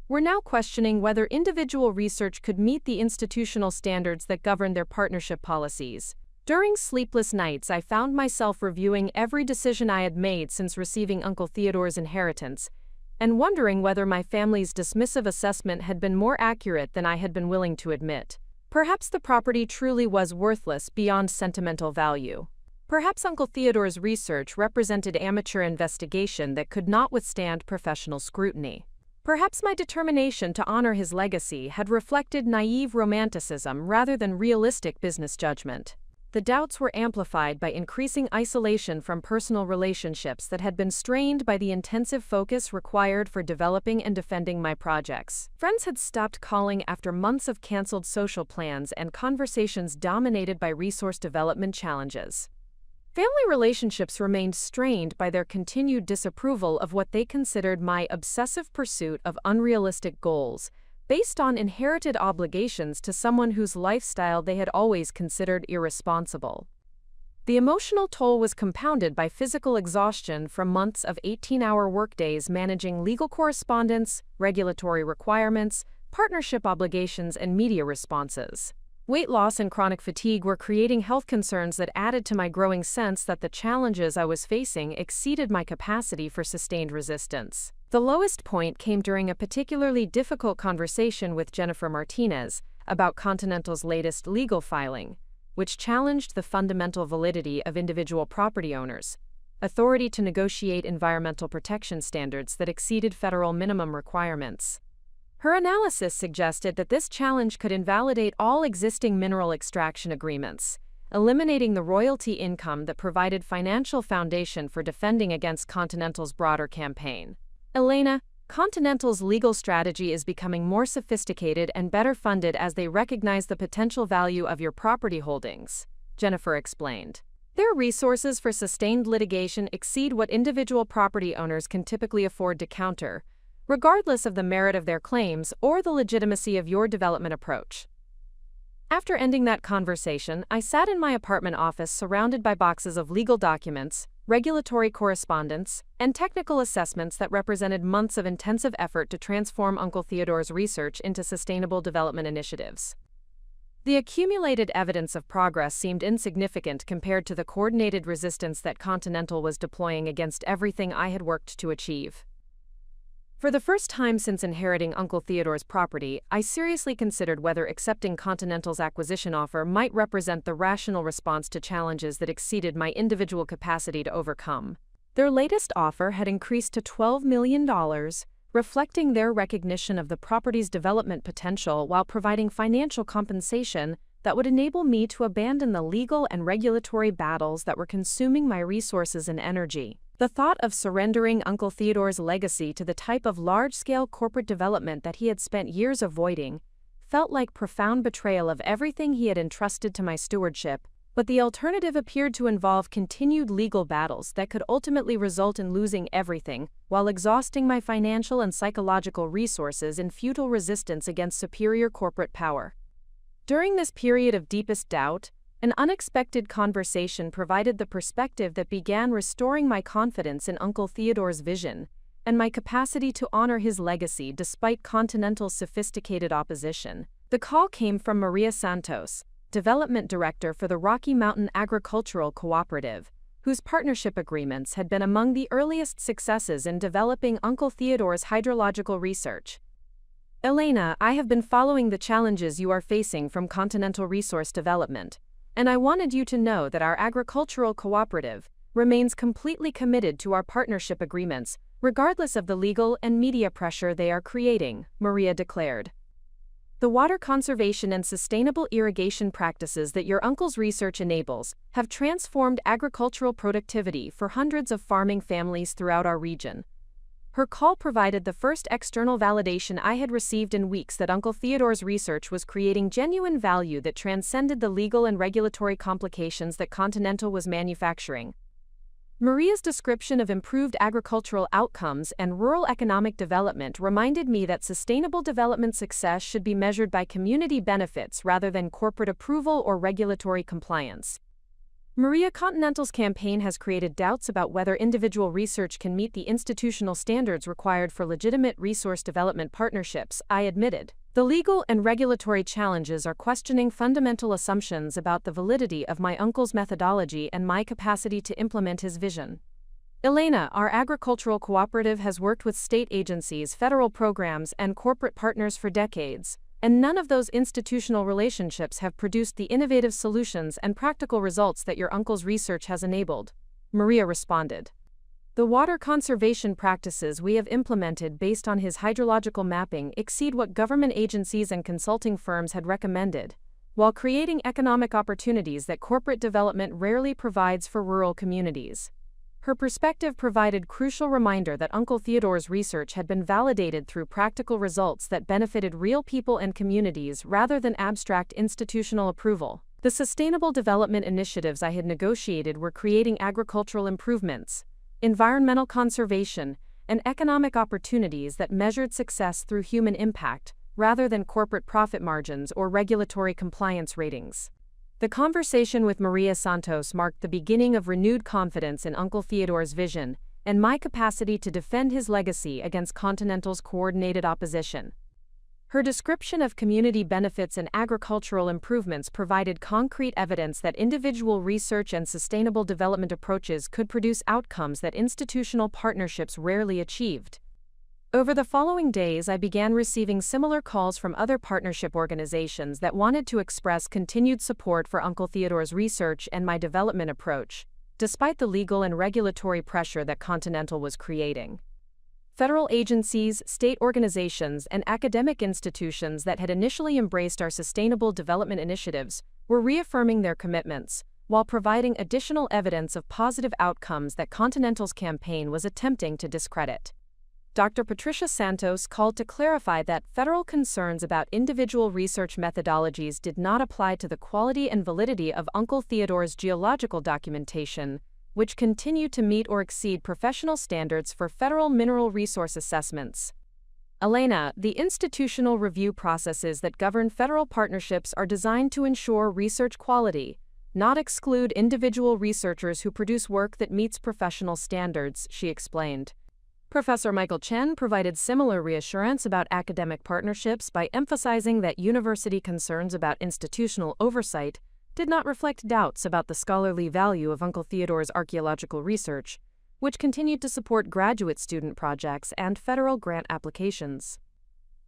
were now questioning whether individual research could meet the institutional standards that govern their partnership policies. During sleepless nights, I found myself reviewing every decision I had made since receiving Uncle Theodore's inheritance, and wondering whether my family's dismissive assessment had been more accurate than I had been willing to admit. Perhaps the property truly was worthless beyond sentimental value. Perhaps Uncle Theodore's research represented amateur investigation that could not withstand professional scrutiny. Perhaps my determination to honor his legacy had reflected naive romanticism rather than realistic business judgment. The doubts were amplified by increasing isolation from personal relationships that had been strained by the intensive focus required for developing and defending my projects. Friends had stopped calling after months of canceled social plans and conversations dominated by resource development challenges. Family relationships remained strained by their continued disapproval of what they considered my obsessive pursuit of unrealistic goals, based on inherited obligations to someone whose lifestyle they had always considered irresponsible. The emotional toll was compounded by physical exhaustion from months of 18-hour workdays managing legal correspondence, regulatory requirements, partnership obligations, and media responses. Weight loss and chronic fatigue were creating health concerns that added to my growing sense that the challenges I was facing exceeded my capacity for sustained resistance. The lowest point came during a particularly difficult conversation with Jennifer Martinez about Continental's latest legal filing, which challenged the fundamental validity of individual property owners' authority to negotiate environmental protection standards that exceeded federal minimum requirements. Her analysis suggested that this challenge could invalidate all existing mineral extraction agreements, eliminating the royalty income that provided financial foundation for defending against Continental's broader campaign. Elena, Continental's legal strategy is becoming more sophisticated and better funded as they recognize the potential value of your property holdings, Jennifer explained. Their resources for sustained litigation exceed what individual property owners can typically afford to counter, regardless of the merit of their claims or the legitimacy of your development approach. After ending that conversation, I sat in my apartment office surrounded by boxes of legal documents, regulatory correspondence, and technical assessments that represented months of intensive effort to transform Uncle Theodore's research into sustainable development initiatives. The accumulated evidence of progress seemed insignificant compared to the coordinated resistance that Continental was deploying against everything I had worked to achieve. For the first time since inheriting Uncle Theodore's property, I seriously considered whether accepting Continental's acquisition offer might represent the rational response to challenges that exceeded my individual capacity to overcome. Their latest offer had increased to $12 million, reflecting their recognition of the property's development potential while providing financial compensation that would enable me to abandon the legal and regulatory battles that were consuming my resources and energy. The thought of surrendering Uncle Theodore's legacy to the type of large-scale corporate development that he had spent years avoiding felt like profound betrayal of everything he had entrusted to my stewardship, but the alternative appeared to involve continued legal battles that could ultimately result in losing everything while exhausting my financial and psychological resources in futile resistance against superior corporate power. During this period of deepest doubt, an unexpected conversation provided the perspective that began restoring my confidence in Uncle Theodore's vision and my capacity to honor his legacy despite Continental's sophisticated opposition. The call came from Maria Santos, Development Director for the Rocky Mountain Agricultural Cooperative, whose partnership agreements had been among the earliest successes in developing Uncle Theodore's hydrological research. Elena, I have been following the challenges you are facing from Continental Resource Development, and I wanted you to know that our agricultural cooperative remains completely committed to our partnership agreements, regardless of the legal and media pressure they are creating, Maria declared. The water conservation and sustainable irrigation practices that your uncle's research enables have transformed agricultural productivity for hundreds of farming families throughout our region. Her call provided the first external validation I had received in weeks that Uncle Theodore's research was creating genuine value that transcended the legal and regulatory complications that Continental was manufacturing. Maria's description of improved agricultural outcomes and rural economic development reminded me that sustainable development success should be measured by community benefits rather than corporate approval or regulatory compliance. Maria Continental's campaign has created doubts about whether individual research can meet the institutional standards required for legitimate resource development partnerships, I admitted. The legal and regulatory challenges are questioning fundamental assumptions about the validity of my uncle's methodology and my capacity to implement his vision. Elena, our agricultural cooperative has worked with state agencies, federal programs, and corporate partners for decades, and none of those institutional relationships have produced the innovative solutions and practical results that your uncle's research has enabled, Maria responded. The water conservation practices we have implemented based on his hydrological mapping exceed what government agencies and consulting firms had recommended, while creating economic opportunities that corporate development rarely provides for rural communities. Her perspective provided crucial reminder that Uncle Theodore's research had been validated through practical results that benefited real people and communities rather than abstract institutional approval. The sustainable development initiatives I had negotiated were creating agricultural improvements, environmental conservation, and economic opportunities that measured success through human impact, rather than corporate profit margins or regulatory compliance ratings. The conversation with Maria Santos marked the beginning of renewed confidence in Uncle Theodore's vision and my capacity to defend his legacy against Continental's coordinated opposition. Her description of community benefits and agricultural improvements provided concrete evidence that individual research and sustainable development approaches could produce outcomes that institutional partnerships rarely achieved. Over the following days, I began receiving similar calls from other partnership organizations that wanted to express continued support for Uncle Theodore's research and my development approach, despite the legal and regulatory pressure that Continental was creating. Federal agencies, state organizations, and academic institutions that had initially embraced our sustainable development initiatives were reaffirming their commitments, while providing additional evidence of positive outcomes that Continental's campaign was attempting to discredit. Dr. Patricia Santos called to clarify that federal concerns about individual research methodologies did not apply to the quality and validity of Uncle Theodore's geological documentation, which continued to meet or exceed professional standards for federal mineral resource assessments. Elena, the institutional review processes that govern federal partnerships are designed to ensure research quality, not exclude individual researchers who produce work that meets professional standards, she explained. Professor Michael Chen provided similar reassurance about academic partnerships by emphasizing that university concerns about institutional oversight did not reflect doubts about the scholarly value of Uncle Theodore's archaeological research, which continued to support graduate student projects and federal grant applications.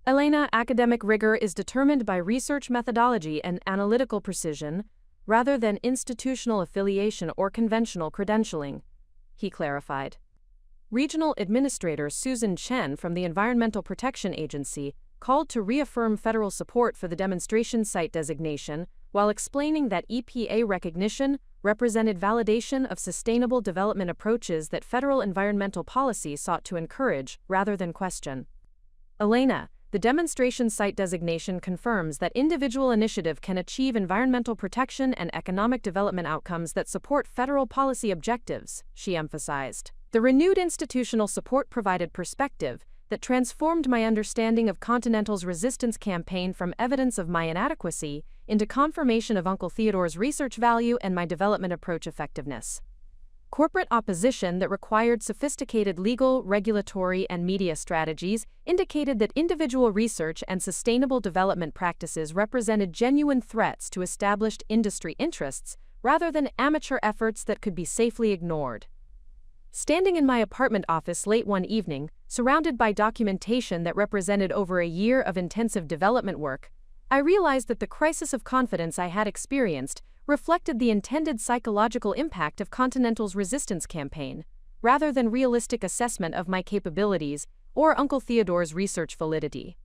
Elena, academic rigor is determined by research methodology and analytical precision, rather than institutional affiliation or conventional credentialing, he clarified. Regional Administrator Susan Chen from the Environmental Protection Agency called to reaffirm federal support for the demonstration site designation while explaining that EPA recognition represented validation of sustainable development approaches that federal environmental policy sought to encourage rather than question. Elena, the demonstration site designation confirms that individual initiative can achieve environmental protection and economic development outcomes that support federal policy objectives, she emphasized. The renewed institutional support provided perspective that transformed my understanding of Continental's resistance campaign from evidence of my inadequacy into confirmation of Uncle Theodore's research value and my development approach effectiveness. Corporate opposition that required sophisticated legal, regulatory, and media strategies indicated that individual research and sustainable development practices represented genuine threats to established industry interests rather than amateur efforts that could be safely ignored. Standing in my apartment office late one evening, surrounded by documentation that represented over a year of intensive development work, I realized that the crisis of confidence I had experienced reflected the intended psychological impact of Continental's resistance campaign, rather than realistic assessment of my capabilities or Uncle Theodore's research validity.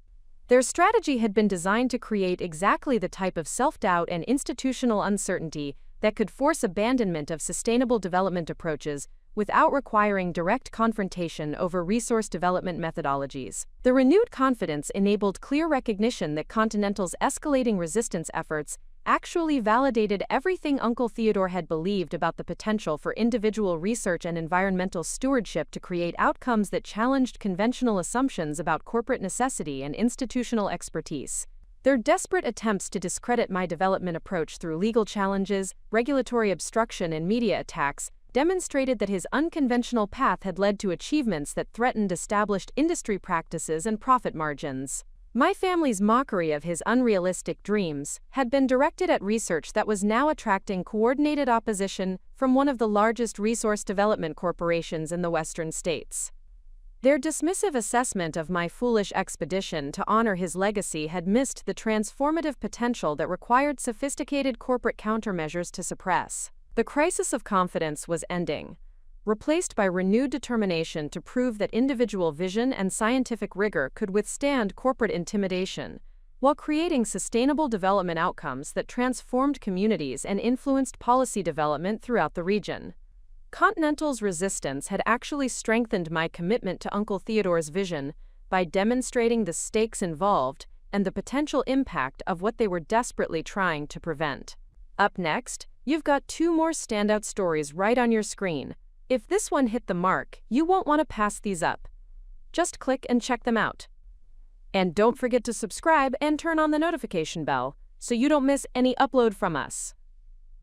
Their strategy had been designed to create exactly the type of self-doubt and institutional uncertainty that could force abandonment of sustainable development approaches without requiring direct confrontation over resource development methodologies. The renewed confidence enabled clear recognition that Continental's escalating resistance efforts actually validated everything Uncle Theodore had believed about the potential for individual research and environmental stewardship to create outcomes that challenged conventional assumptions about corporate necessity and institutional expertise. Their desperate attempts to discredit my development approach through legal challenges, regulatory obstruction, and media attacks demonstrated that his unconventional path had led to achievements that threatened established industry practices and profit margins. My family's mockery of his unrealistic dreams had been directed at research that was now attracting coordinated opposition from one of the largest resource development corporations in the Western states. Their dismissive assessment of my foolish expedition to honor his legacy had missed the transformative potential that required sophisticated corporate countermeasures to suppress. The crisis of confidence was ending, replaced by renewed determination to prove that individual vision and scientific rigor could withstand corporate intimidation, while creating sustainable development outcomes that transformed communities and influenced policy development throughout the region. Continental's resistance had actually strengthened my commitment to Uncle Theodore's vision by demonstrating the stakes involved and the potential impact of what they were desperately trying to prevent. Up next, you've got 2 more standout stories right on your screen. If this one hit the mark, you won't want to pass these up. Just click and check them out. And don't forget to subscribe and turn on the notification bell so you don't miss any upload from us.